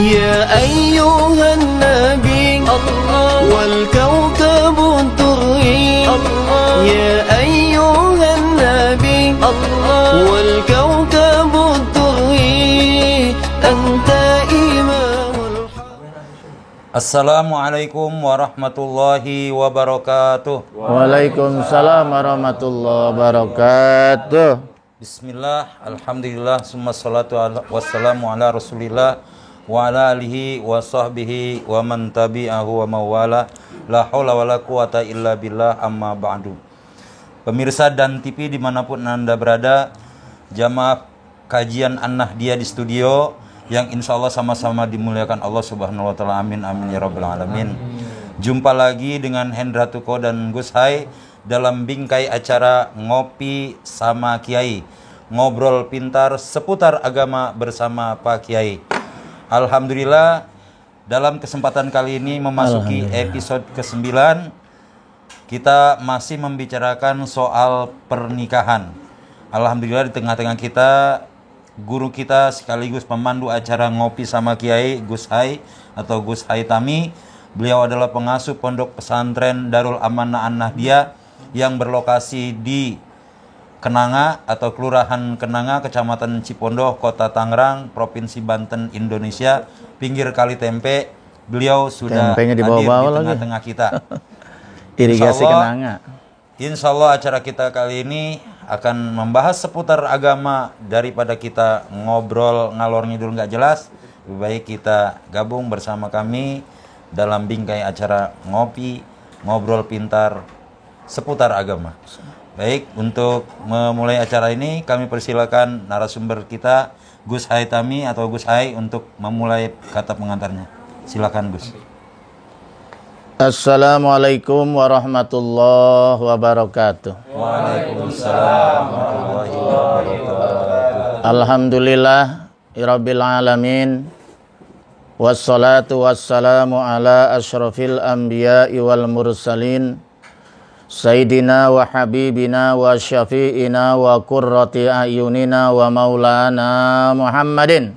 يا أيها النبي والكوكب الدري يا أيها النبي والكوكب الدري أنت إمام Assalamualaikum warahmatullahi wabarakatuh. Waalaikumsalam warahmatullahi wabarakatuh. Bismillah, alhamdulillah, summa salatu wassalamu ala rasulillah wa ala alihi wa sahbihi wa man tabi'ahu wa mawala. La hawla wa la quwata illa billah, amma ba'du. Pemirsa dan TV dimanapun Anda berada, jamaah kajian An-Nahdiyah di studio yang insya Allah sama-sama dimuliakan Allah subhanahu wa ta'ala. Amin, amin ya rabbal alamin. Jumpa lagi dengan Hendra Tuko dan Gus Hai dalam bingkai acara Ngopi sama Kiai, ngobrol pintar seputar agama bersama Pak Kiai. Alhamdulillah, dalam kesempatan kali ini memasuki episode ke-9, kita masih membicarakan soal pernikahan. Alhamdulillah, di tengah-tengah kita guru kita sekaligus pemandu acara Ngopi sama Kiai, Gus Hai atau Gus Haitami. Beliau adalah pengasuh pondok pesantren Darul Amanah An-Nahdiyah yang berlokasi di Kenanga atau Kelurahan Kenanga, Kecamatan Cipondoh, Kota Tangerang, Provinsi Banten, Indonesia, pinggir Kali Tempe. Beliau sudah hadir di tengah-tengah kita. Irigasi Kenanga. Insya Allah acara kita kali ini akan membahas seputar agama. Daripada kita ngobrol ngalor ngidul nggak jelas, lebih baik kita gabung bersama kami dalam bingkai acara Ngopi, ngobrol pintar seputar agama. Baik, untuk memulai acara ini kami persilakan narasumber kita Gus Haitami atau Gus Hai untuk memulai kata pengantarnya. Silakan Gus. Assalamualaikum warahmatullahi wabarakatuh. Waalaikumsalam warahmatullahi wabarakatuh. Alhamdulillah rabbil alamin. Wassalatu wassalamu ala asyrafil anbiya'i wal mursalin Sayyidina wa habibina wa syafi'ina wa qurrati a'yunina wa maulana Muhammadin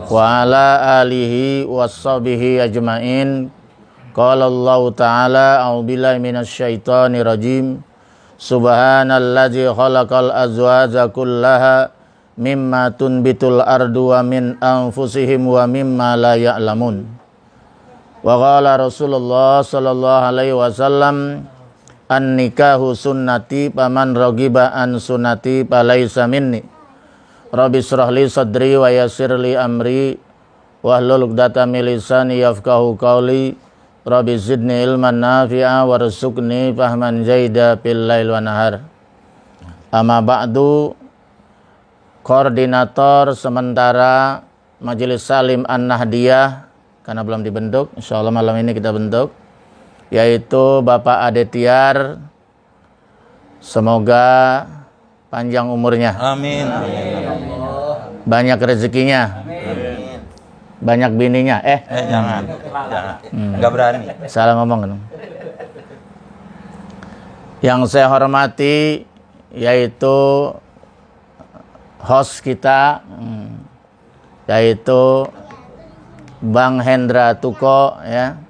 wa ala alihi wa sahbihi ajma'in. Qala Allah ta'ala a'udzubillahi minasyaitonir rajim. Subhanalladzi khalaqal azwaja kullaha mimma tunbitul ardu wa min anfusihim wa mimma la ya'lamun. Wa qala Rasulullah sallallahu alaihi wasallam, an-nikahu sunnati paman raghiba an sunnati falaysa minni. Rabbi shrah li sadri wa yassir li amri wahlul 'uqdatam min lisani yafqahu qawli. Rabbi zidni ilman nafi'a warzuqni fahman jaida fil lail wa nahar. Amma ba'du, koordinator sementara Majelis Salim An-Nahdiyah, karena belum dibentuk, insyaallah malam ini kita bentuk, yaitu Bapak Ade Tiar. Semoga panjang umurnya. Amin. Banyak rezekinya. Banyak bininya. Jangan. Enggak berani. Salah ngomong. Yang saya hormati yaitu host kita, yaitu Bang Hendra Tuko, ya,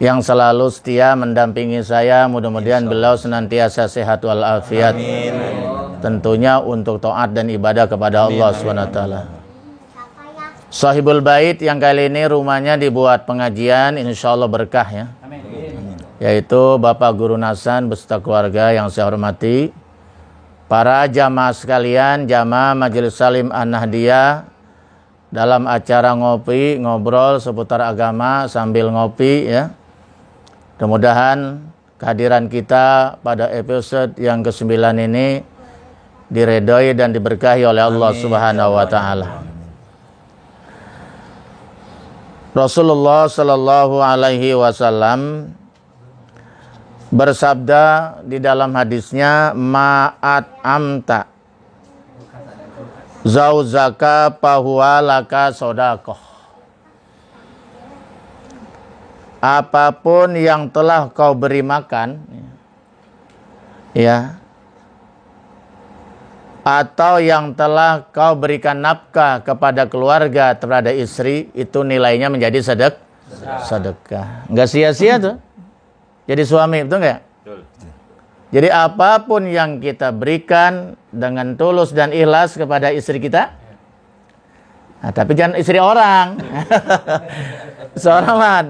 yang selalu setia mendampingi saya. Mudah-mudahan beliau senantiasa sehat walafiat. Tentunya untuk taat dan ibadah kepada Allah SWT. Sahibul Bait yang kali ini rumahnya dibuat pengajian, insya Allah berkah, ya. Yaitu Bapak Guru Nasan beserta keluarga yang saya hormati. Para jamaah sekalian, jamaah Majelis Salim An-Nahdiyah, dalam acara ngopi, ngobrol seputar agama sambil ngopi, ya. Mudah-mudahan kehadiran kita pada episode yang ke-9 ini diredoi dan diberkahi oleh Allah Subhanahu wa taala. Rasulullah sallallahu alaihi wasallam bersabda di dalam hadisnya, ma'at amta zauzaka fahuwa laka sodakoh. Apapun yang telah kau beri makan, ya, atau yang telah kau berikan nafkah kepada keluarga terhadap istri, itu nilainya menjadi sedekah. Nggak sia-sia tuh jadi suami, betul nggak? Jadi apapun yang kita berikan dengan tulus dan ikhlas kepada istri kita, nah, tapi jangan istri orang. Seorang mah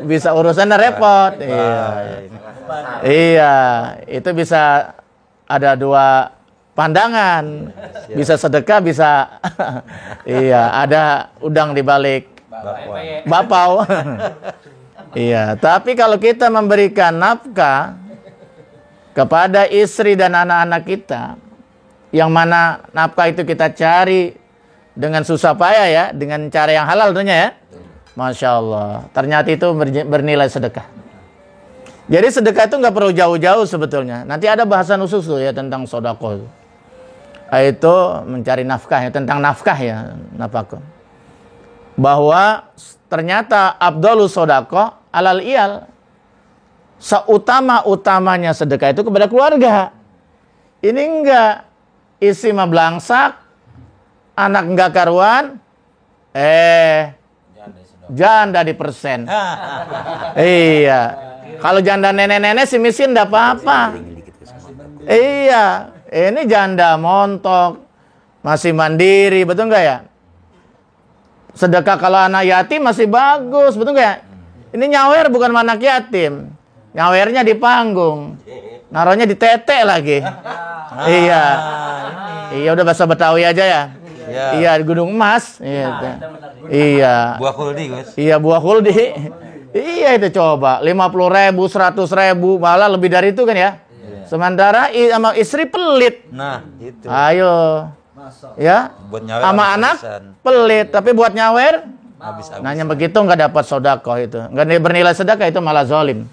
bisa urusannya repot. Iya, itu bisa ada dua pandangan, bisa sedekah, bisa iya, ada udang di balik bapau. Iya, tapi kalau kita memberikan nafkah kepada istri dan anak-anak kita, yang mana nafkah itu kita cari dengan susah payah ya, dengan cara yang halal tentunya ya. Masya Allah, ternyata itu bernilai sedekah. Jadi sedekah itu nggak perlu jauh-jauh sebetulnya. Nanti ada bahasan khusus tuh ya tentang sodakoh. Itu mencari nafkah ya, tentang nafkah ya, nafkah. Bahwa ternyata abdolus sodakoh alal iyal. Seutama-utamanya sedekah itu kepada keluarga. Ini enggak, isi mah belangsak, anak enggak karuan, janda di persen. Iya. Kalau janda nenek-nenek si miskin enggak apa-apa. Iya. Ini janda montok, masih mandiri, betul enggak ya? Sedekah kalau anak yatim masih bagus, betul enggak ya? Ini nyawer bukan anak yatim. Nyawernya di panggung. Naruhnya di tete lagi. Iya. Iya, udah bahasa Betawi aja ya. Iya, di Gunung Emas. Iya. Buah kuldi, Gus. Iya, buah kuldi. Iya, itu coba 50.000, 100.000, malah lebih dari itu kan ya. Sementara sama istri pelit. Nah, itu. Ayo. Ya. Buat nyawer sama anak pelit, tapi buat nyawer habis-habis. nanya begitu nggak dapat sodakoh itu. Nggak bernilai sedekah, itu malah zalim.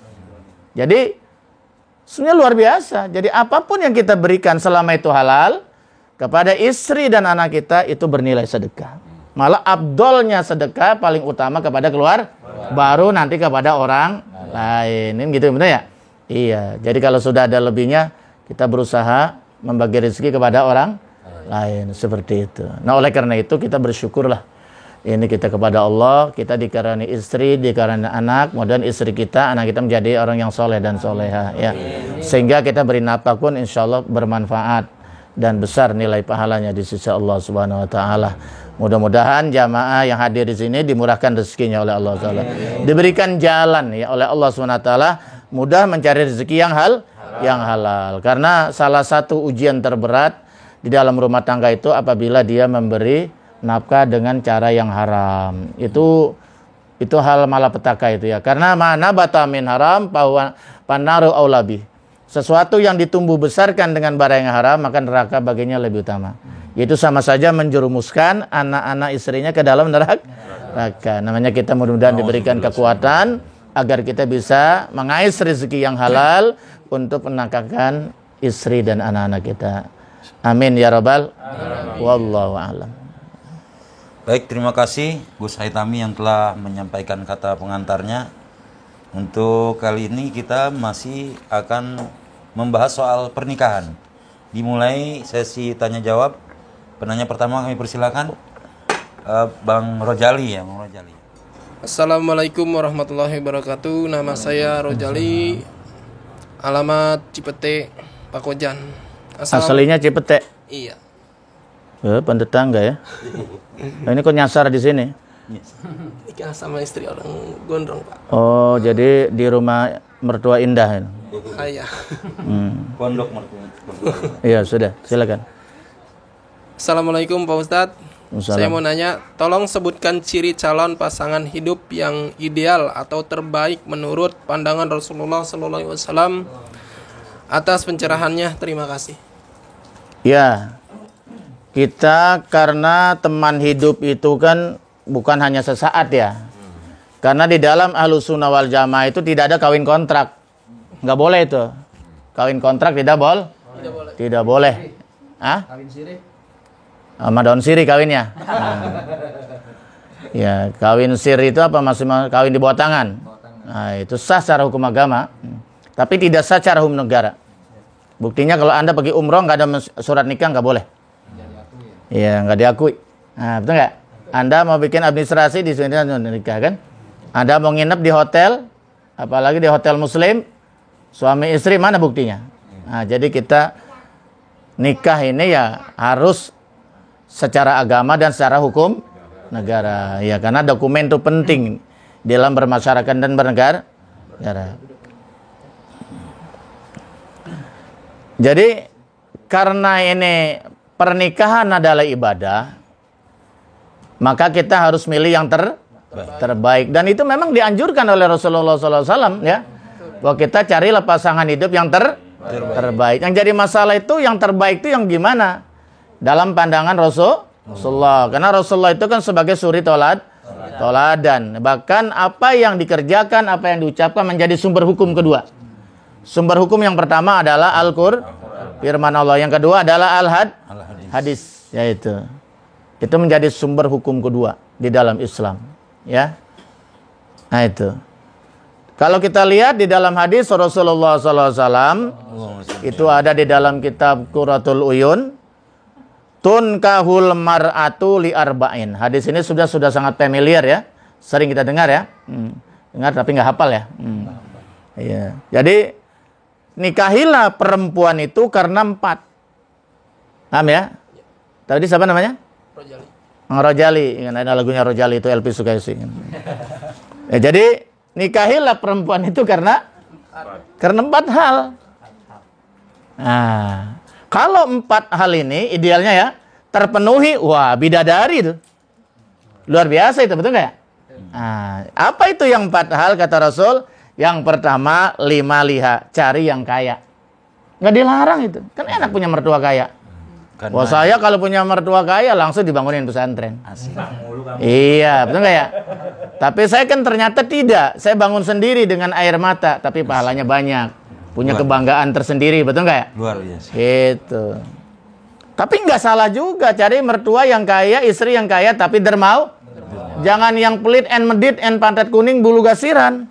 Jadi sebenarnya luar biasa. Jadi apapun yang kita berikan selama itu halal kepada istri dan anak kita, itu bernilai sedekah. Malah abdolnya sedekah paling utama kepada keluar, baru nanti kepada orang lain. Ini gitu benar ya? Iya. Jadi kalau sudah ada lebihnya, kita berusaha membagi rezeki kepada orang lain, seperti itu. Nah, oleh karena itu kita bersyukurlah. Ini kita kepada Allah, kita dikaruniai istri, dikaruniai anak, mudah-mudahan istri kita, anak kita menjadi orang yang soleh dan soleha ya. Sehingga kita beri nafkah pun insya Allah bermanfaat dan besar nilai pahalanya di sisi Allah Subhanahu wa taala. Mudah-mudahan jamaah yang hadir di sini dimurahkan rezekinya oleh Allah taala. Diberikan jalan ya oleh Allah Subhanahu wa taala, mudah mencari rezeki yang halal. Karena salah satu ujian terberat di dalam rumah tangga itu apabila dia memberi nafkah dengan cara yang haram. Itu hal malapetaka itu ya. Karena mana batamin haram panaru aulabi. Sesuatu yang ditumbuh besarkan dengan barang yang haram, maka neraka baginya lebih utama. Itu sama saja menjerumuskan anak-anak istrinya ke dalam neraka. Namanya kita mudah-mudahan diberikan kekuatan agar kita bisa mengais rezeki yang halal untuk menafkahkan istri dan anak-anak kita. Amin ya rabbal wallahu a'lam. Baik, terima kasih Gus Haitami yang telah menyampaikan kata pengantarnya. Untuk kali ini kita masih akan membahas soal pernikahan. Dimulai sesi tanya jawab. Penanya pertama kami persilakan Bang Rojali ya, Bang Rojali. Assalamualaikum warahmatullahi wabarakatuh. Nama saya Rojali. Alamat Cipete, Pakojan. Aslinya Cipete. Iya. Pentetangga ya. Nah, ini kok nyasar di sini? Nikah sama istri orang gondrong, Pak. Oh, jadi di rumah mertua indah ini. Iya. Pondok mertua. Iya, sudah. Silakan. Assalamualaikum Pak Ustadz. Saya mau nanya, tolong sebutkan ciri calon pasangan hidup yang ideal atau terbaik menurut pandangan Rasulullah SAW. Atas pencerahannya, terima kasih. Ya. Kita karena teman hidup itu kan bukan hanya sesaat ya. Karena di dalam Ahlussunnah wal Jamaah itu tidak ada kawin kontrak. Nggak boleh itu. Kawin kontrak tidak boleh. Tidak boleh. Hah? Kawin siri. Sama daun siri kawinnya. Ya, kawin siri itu apa? Masih kawin di bawah tangan. Nah, itu sah secara hukum agama. Tapi tidak sah secara hukum negara. Buktinya kalau Anda pergi umroh nggak ada surat nikah nggak boleh. Iya, nggak diakui. Nah, betul nggak? Anda mau bikin administrasi di sini nikah kan? Anda mau nginep di hotel, apalagi di hotel Muslim, suami istri mana buktinya? Nah, jadi kita nikah ini ya harus secara agama dan secara hukum negara. Ya, karena dokumen itu penting dalam bermasyarakat dan bernegara. Jadi karena ini pernikahan adalah ibadah, maka kita harus milih yang terbaik. Dan itu memang dianjurkan oleh Rasulullah SAW ya, bahwa kita carilah pasangan hidup yang terbaik. Yang jadi masalah itu yang terbaik itu yang gimana? Dalam pandangan Rasulullah. Karena Rasulullah itu kan sebagai suri toladan. Bahkan apa yang dikerjakan, apa yang diucapkan menjadi sumber hukum kedua. Sumber hukum yang pertama adalah Al-Qur'an, firman Allah. Yang kedua adalah Al-Hadis, yaitu itu menjadi sumber hukum kedua di dalam Islam, ya. Nah itu. Kalau kita lihat di dalam hadis Rasulullah SAW, itu ada di dalam kitab Qurratul Uyun, tunkahul mar'atu li arba'in. Hadis ini sudah sangat familiar ya, sering kita dengar ya, dengar tapi nggak hafal ya. Iya. Jadi nikahilah perempuan itu karena 4. Paham ya? Tadi siapa namanya? Rojali. Ada lagunya Rojali itu LP Sukaisi. Ya, jadi nikahilah perempuan itu karena 4 hal. Nah, kalau 4 hal ini idealnya ya terpenuhi, wah bidadari itu. Luar biasa itu, betul nggak ya? Nah, apa itu yang 4 hal kata Rasul? Yang pertama, 5 liha, cari yang kaya. Nggak dilarang itu. Kan enak punya mertua kaya. Wah, saya kalau punya mertua kaya langsung dibangunin pesantren. Asik. Iya, betul nggak ya? Tapi saya kan ternyata tidak. Saya bangun sendiri dengan air mata, tapi pahalanya banyak. Punya kebanggaan tersendiri, betul nggak ya? Luar biasa. Gitu. Tapi nggak salah juga cari mertua yang kaya, istri yang kaya, tapi dermawan. Jangan yang pelit and medit and pantat kuning bulu gasiran.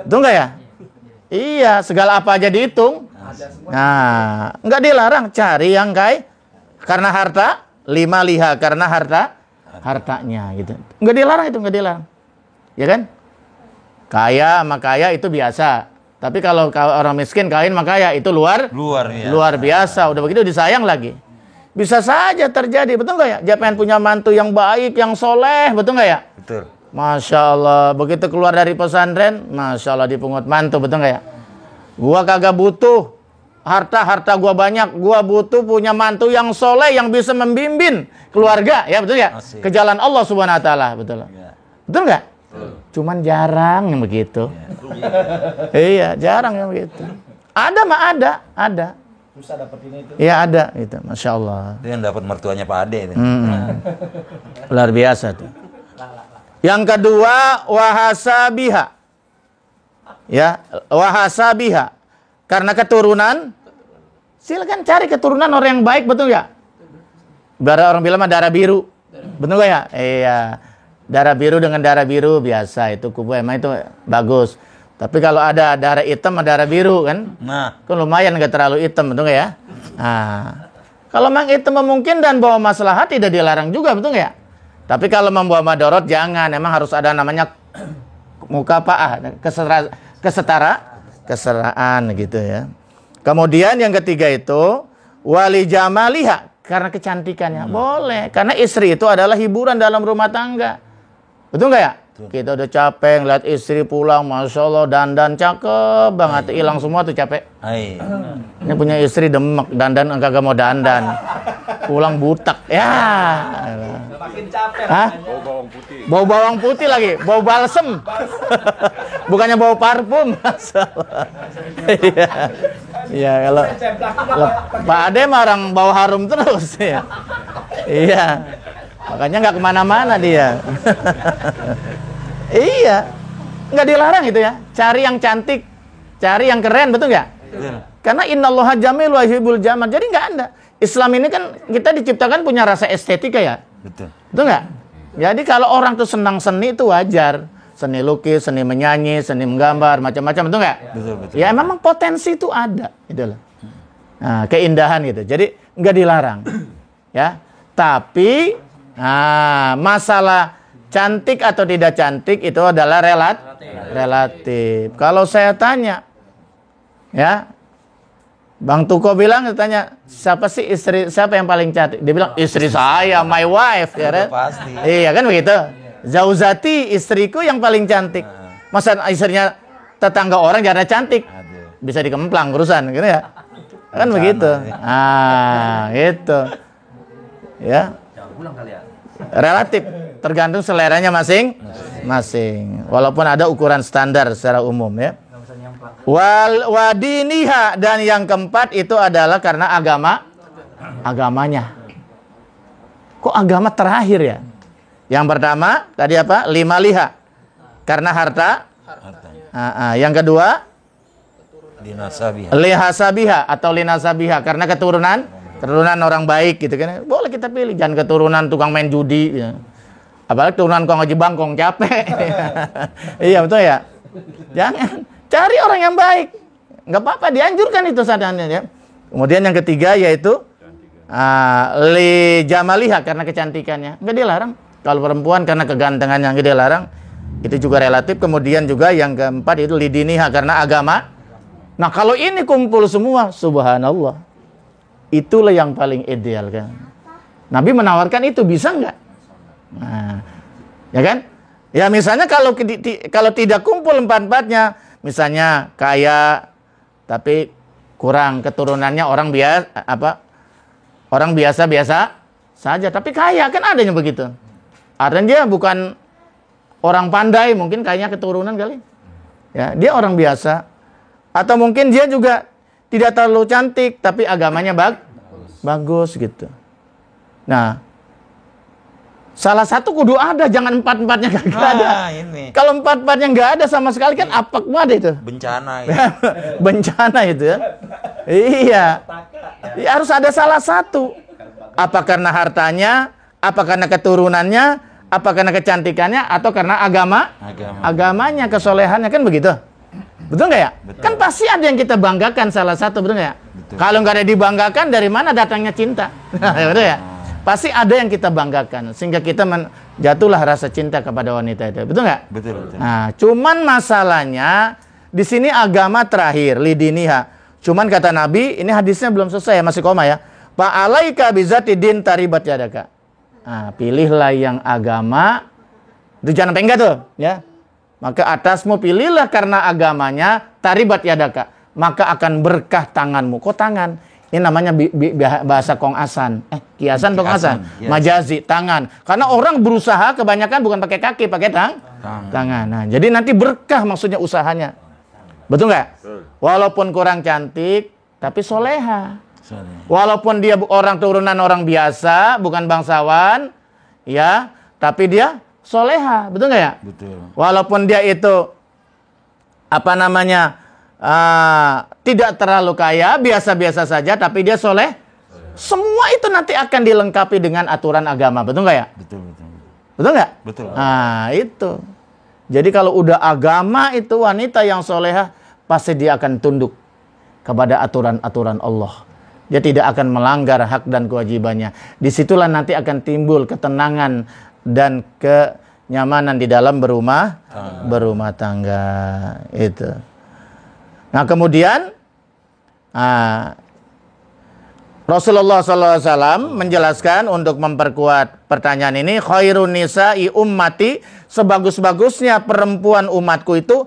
Betul nggak ya? Iya, segala apa aja dihitung. Nah, nggak dilarang cari yang kaya karena harta, 5 liha karena hartanya gitu. Nggak dilarang itu, nggak dilarang. Ya kan? Kaya sama kaya itu biasa. Tapi kalau orang miskin kawin sama kaya itu luar biasa. Udah begitu disayang lagi. Bisa saja terjadi, betul nggak ya? Dia pengen punya mantu yang baik, yang soleh, betul nggak ya? Betul. Masya Allah, begitu keluar dari pesantren, Masya Allah dipungut mantu, betul nggak ya? Gua kagak butuh harta gua banyak, gua butuh punya mantu yang soleh, yang bisa membimbing keluarga, ya betul ya? Ke jalan Allah Subhanahu Wa Taala, betul. Ya. Betul nggak? Cuman jarang yang begitu. Iya, jarang yang begitu. Ada mah ada. Susah dapetin itu. Iya ada, gitu. Masya Allah. Itu yang dapat mertuanya Pak Ade itu. Luar biasa tuh. Yang kedua, wahasabiha. Ya, wahasabiha. Karena keturunan, silakan cari keturunan orang yang baik, betul nggak? Biar orang bilang mah darah biru, betul nggak ya? Iya, darah biru dengan darah biru biasa itu kubu emang itu bagus. Tapi kalau ada darah hitam sama darah biru kan, kan lumayan nggak terlalu hitam, betul nggak ya? Nah, kalau memang itu memungkinkan dan bawa maslahat tidak dilarang juga, betul nggak ya? Tapi kalau membawa madorot jangan, emang harus ada namanya mukafa'ah, kesetaraan gitu ya. Kemudian yang ketiga itu wali jamaliha, karena kecantikannya. Boleh, karena istri itu adalah hiburan dalam rumah tangga. Betul nggak ya? Kita udah capek ngeliat istri pulang, Masya Allah, dandan cakep banget, hilang semua tuh capek. Ini punya istri demek, dandan kagak mau dandan, pulang butak, ya. Makin capek. Hah? Bau bawang putih. Bau bawang putih lagi, bau balsem. Bukannya bau parfum. Iya, kalau Pak Ade mah orang bau harum terus ya. Iya. Makanya nggak kemana-mana dia. Iya, nggak dilarang itu ya. Cari yang cantik, cari yang keren, betul nggak? Karena innallaha jamil wa yuhibbul jamal. Jadi nggak ada. Islam ini kan kita diciptakan punya rasa estetika ya. Betul. Betul nggak? Jadi kalau orang tuh senang seni itu wajar. Seni lukis, seni menyanyi, seni menggambar, macam-macam, betul nggak? Betul. Ya memang potensi itu ada, itulah. Nah, keindahan gitu. Jadi nggak dilarang. Ya. Tapi masalah cantik atau tidak cantik itu adalah relatif. Kalau saya tanya, ya, Bang Tuko bilang, tanya siapa sih siapa yang paling cantik? Dia bilang istri saya, my wife, ya kan? Pasti. Iya kan begitu. Zauzati, istriku yang paling cantik. Masa istrinya tetangga orang gak ada cantik? Bisa dikemplang urusan, gitu ya? Kan begitu. Gitu. Ya. Relatif, tergantung seleranya masing-masing. Walaupun ada ukuran standar secara umum, ya. Wadiniha, dan yang keempat itu adalah karena agamanya. Kok agama terakhir ya? Yang pertama tadi apa? 5 liha, karena harta. Yang kedua lihasabiha atau linasabiha, karena keturunan orang baik gitu kan. Boleh kita pilih, jangan keturunan tukang main judi ya. Apalagi keturunan kong ngaji bangkong capek. Iya betul ya. Jangan, cari orang yang baik. Nggak apa-apa, dianjurkan itu sadarnya ya. Kemudian yang ketiga yaitu li jamaliha, karena kecantikannya. Nggak dilarang. Kalau perempuan karena kegantengannya nggak dilarang. Itu juga relatif. Kemudian juga yang keempat itu lidiniha, karena agama. Nah kalau ini kumpul semua, subhanallah, itulah yang paling ideal kan. Nabi menawarkan itu, bisa nggak? Nah, ya kan? Ya misalnya kalau tidak kumpul empat-empatnya, misalnya kaya tapi kurang keturunannya orang biasa saja, tapi kaya, kan adanya begitu. Artinya dia bukan orang pandai, mungkin kayaknya keturunan kali. Ya, dia orang biasa. Atau mungkin dia juga tidak terlalu cantik, tapi agamanya bagus gitu. Nah, salah satu kudu ada, jangan empat-empatnya gak ada. Ini. Kalau empat-empatnya nggak ada sama sekali kan apa ada itu? Bencana ya. Bencana itu ya. Iya. Ya, harus ada salah satu. Apa karena hartanya, apa karena keturunannya, apa karena kecantikannya, atau karena agamanya, kesolehannya, kan begitu. Betul nggak ya? Betul. Kan pasti ada yang kita banggakan salah satu, betul nggak ya? Kalau nggak ada dibanggakan, dari mana datangnya cinta? Betul ya? Pasti ada yang kita banggakan, sehingga kita jatuhlah rasa cinta kepada wanita itu. Betul nggak? Betul. Nah, cuman masalahnya di sini agama terakhir, lidiniha. Cuman kata Nabi, ini hadisnya belum selesai, masih koma ya. Fa'alaika bizati din taribat yadaka. Nah, pilihlah yang agama. Itu jangan sampai enggak tuh, ya. Maka atasmu pilihlah karena agamanya, taribat yadaka, maka akan berkah tanganmu. Kok tangan? Ini namanya bahasa Kong Asan. Kiasan Kong Asan. Yes. Majazi, tangan. Karena orang berusaha kebanyakan bukan pakai kaki, pakai tangan. Nah, jadi nanti berkah maksudnya usahanya. Betul nggak? Walaupun kurang cantik, tapi soleha. Walaupun dia turunan orang biasa, bukan bangsawan, ya, tapi dia soleha, betul nggak ya? Betul. Walaupun dia itu tidak terlalu kaya, biasa-biasa saja, tapi dia soleh. Semua itu nanti akan dilengkapi dengan aturan agama, betul nggak ya? Betul. Betul nggak? Betul. Nah itu. Jadi kalau udah agama itu, wanita yang soleha pasti dia akan tunduk kepada aturan-aturan Allah. Dia tidak akan melanggar hak dan kewajibannya. Disitulah nanti akan timbul ketenangan dan kenyamanan di dalam berumah tangga itu. Nah kemudian Rasulullah SAW menjelaskan untuk memperkuat pertanyaan ini, khairun nisa'i ummati, sebagus-bagusnya perempuan umatku itu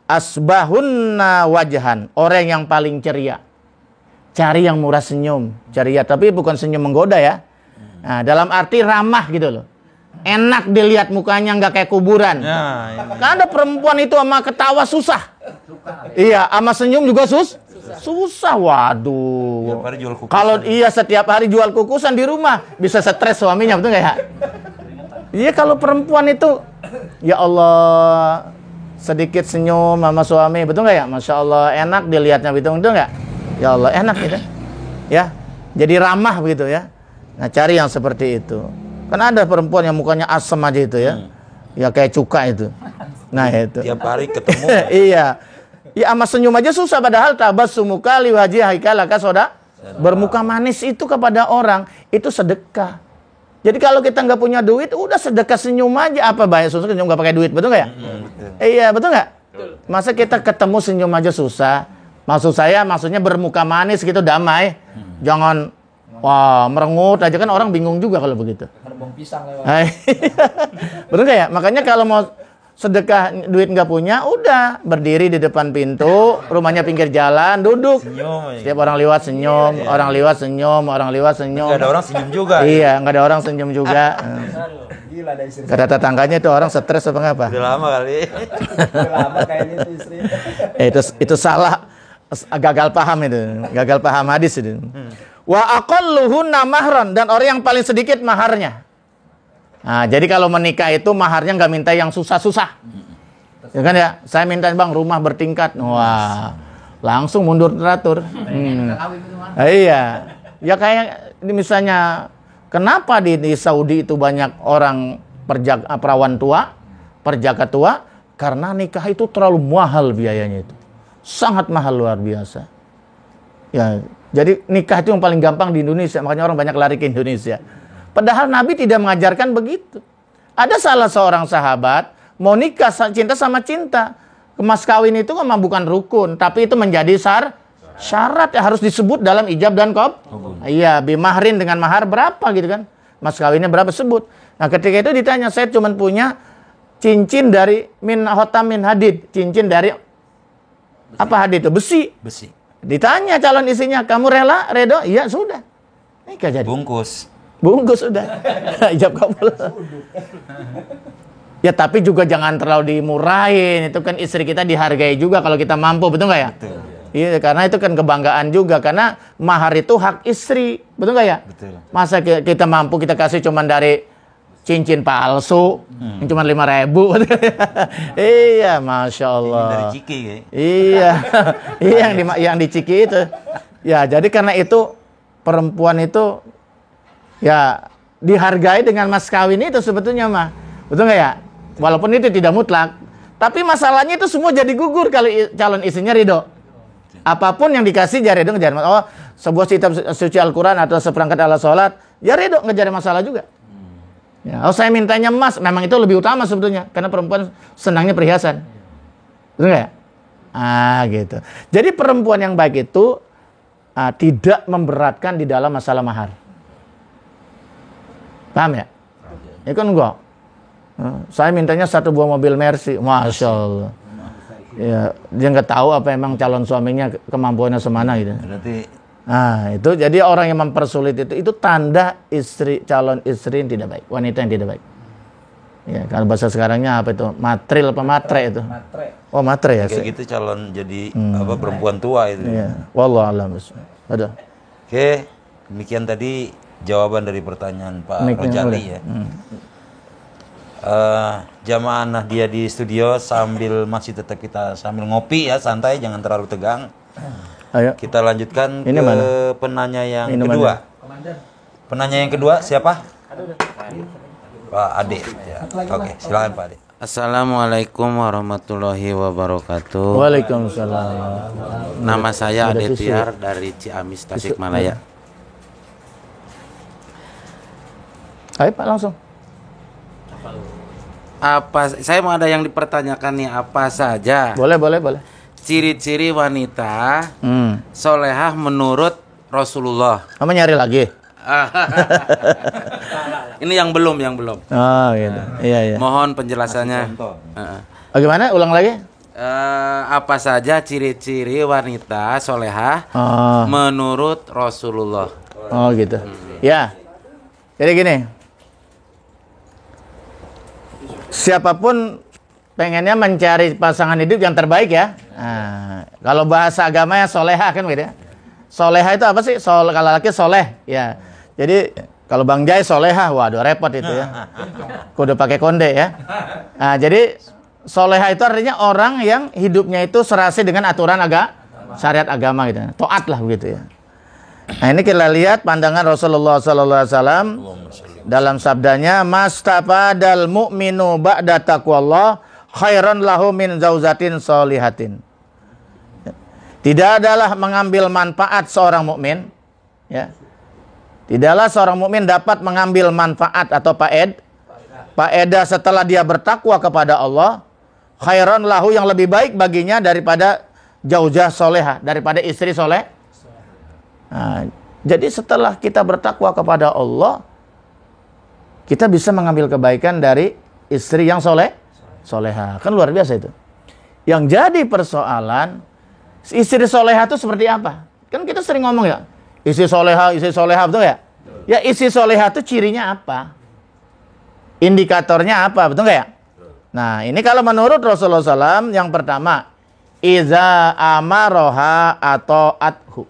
asbahunna wajhan, orang yang paling ceria. Cari yang murah senyum, ceria, tapi bukan senyum menggoda ya. Nah, dalam arti ramah gitu loh. Enak dilihat mukanya, nggak kayak kuburan. Kan ada perempuan itu sama ketawa susah. Iya, sama senyum juga susah. Waduh. Kalau setiap hari jual kukusan di rumah, bisa stres suaminya, betul nggak ya? Iya, kalau perempuan itu, ya Allah, sedikit senyum sama suami, betul nggak ya? Masya Allah, enak dilihatnya, betul nggak? Ya Allah, enak gitu. Ya, jadi ramah begitu ya. Nah, cari yang seperti itu. Kan ada perempuan yang mukanya asem aja itu ya. Ya kayak cuka itu. Nah, itu. Tiap hari ketemu. Iya. Ya sama senyum aja susah, padahal tabassumuka liwajhika laka Bermuka manis itu kepada orang itu sedekah. Jadi kalau kita nggak punya duit, udah sedekah senyum aja. Apa bahaya susah senyum nggak pakai duit, betul nggak ya? Iya, betul nggak? Masa kita ketemu senyum aja susah? Maksudnya bermuka manis gitu, damai. Jangan wah merengut aja, kan orang bingung juga kalau begitu. Betul nggak ya? Makanya kalau mau sedekah duit nggak punya, udah berdiri di depan pintu, rumahnya pinggir jalan, duduk. Setiap orang lewat senyum, orang lewat senyum, orang lewat senyum. Nggak ada orang senyum juga. Iya, nggak ada orang senyum juga. Kata tetangganya itu orang stres apa ngapa? Udah lama kali. Itu salah, gagal paham itu, gagal paham hadis itu. Wa aqalluhunna mahran, dan orang yang paling sedikit maharnya. Nah, jadi kalau menikah itu maharnya nggak minta yang susah-susah. Ya kan ya, saya minta bang rumah bertingkat. Wah, langsung mundur teratur. Iya, ya kayak ini misalnya, kenapa di Saudi itu banyak orang perawan tua, perjaka tua? Karena nikah itu terlalu mahal biayanya itu, sangat mahal luar biasa. Ya, jadi nikah itu yang paling gampang di Indonesia, makanya orang banyak lari ke Indonesia. Padahal Nabi tidak mengajarkan begitu. Ada salah seorang sahabat mau nikah cinta sama cinta. Mas kawin itu memang bukan rukun, tapi itu menjadi syarat ya, harus disebut dalam ijab dan qabul. Iya, bimahrin dengan mahar berapa gitu kan. Mas kawinnya berapa sebut. Nah, ketika itu ditanya, saya cuma punya cincin dari min hotam min hadid, cincin dari apa hadid itu? Besi. Ditanya calon istrinya, kamu rela, redo? Iya, sudah. Nikah jadi. Bungkus udah. Ijab kabul. Ya tapi juga jangan terlalu dimurahin. Itu kan istri kita dihargai juga kalau kita mampu, betul nggak ya? Betul. Iya, karena itu kan kebanggaan juga. Karena mahar itu hak istri, betul nggak ya? Betul. Masa kita mampu kita kasih cuman dari cincin palsu, yang cuma 5.000. Iya, masya Allah. Dari Ciki ya? Iya, yang di Ciki itu. Ya, jadi karena itu perempuan itu ya dihargai dengan mas kawin itu sebetulnya mah, betul nggak ya? Walaupun itu tidak mutlak, tapi masalahnya itu semua jadi gugur kalau calon istrinya ridho. Apapun yang dikasih jadi ridho ngejar. Oh, sebuah kitab suci Al-Quran atau seperangkat alat sholat, ya ridho ngejar masalah juga. Ya, oh saya mintanya emas, memang itu lebih utama sebetulnya, karena perempuan senangnya perhiasan, betul nggak ya? Gitu. Jadi perempuan yang baik itu tidak memberatkan di dalam masalah mahar. Paham ya? Ya kan enggak. Saya mintanya 1 buah mobil Mercy, masya Allah. Ya, dia nggak tahu apa emang calon suaminya kemampuannya semana gitu. Berarti. Itu jadi orang yang mempersulit itu tanda calon istri yang tidak baik, wanita yang tidak baik. Ya, kalau bahasa sekarangnya apa itu? Matril apa matre itu? Oh, matre ya. Kayak gitu calon jadi perempuan tua itu. Iya. Wallahu a'lam. Aduh. Oke, demikian tadi jawaban dari pertanyaan Pak Rojali ya. Jamaah Nahdiyah di studio masih tetap kita sambil ngopi ya, santai, jangan terlalu tegang. Ayo. Kita lanjutkan ke penanya yang kedua. Penanya yang kedua siapa? Pak Ade. Ya. Oke, silakan Pak Ade. Assalamualaikum warahmatullahi wabarakatuh. Waalaikumsalam. Nama saya Ade Tiar dari Ciamis, Tasikmalaya. Ayo Pak langsung. Saya mau ada yang dipertanyakan nih, apa saja? Boleh. Ciri-ciri wanita solehah menurut Rasulullah. Kamu nyari lagi? Ini yang belum. Oh gitu. Iya. Mohon penjelasannya. Bagaimana? Ulang lagi? Apa saja ciri-ciri wanita solehah menurut Rasulullah? Oh gitu. Ya. Jadi gini. Siapapun pengennya mencari pasangan hidup yang terbaik ya. Kalau bahasa agamanya soleha kan beda. Soleha itu apa sih? Kalau laki soleh ya. Jadi kalau Bang Jai soleha, waduh repot itu ya. Kudu pakai konde ya. Jadi soleha itu artinya orang yang hidupnya itu serasi dengan aturan syariat agama gitu. Taat lah begitu ya. Nah ini kita lihat pandangan Rasulullah SAW dalam sabdanya, mastafadal mu'minu ba'da taqwallah khairan lahu min zauzatin solihatin. Tidak adalah mengambil manfaat seorang mukmin Ya. Tidaklah seorang mukmin dapat mengambil manfaat atau faedah setelah dia bertakwa kepada Allah, khairan lahu, yang lebih baik baginya daripada zaujah solehah, daripada istri soleh. Nah, jadi setelah kita bertakwa kepada Allah, kita bisa mengambil kebaikan dari istri yang soleha. Kan luar biasa itu. Yang jadi persoalan, istri soleha itu seperti apa? Kan kita sering ngomong ya, istri soleha, betul ya? Ya, istri soleha itu cirinya apa? Indikatornya apa, betul nggak ya? Nah, ini kalau menurut Rasulullah SAW, yang pertama, iza amaroha atau athu.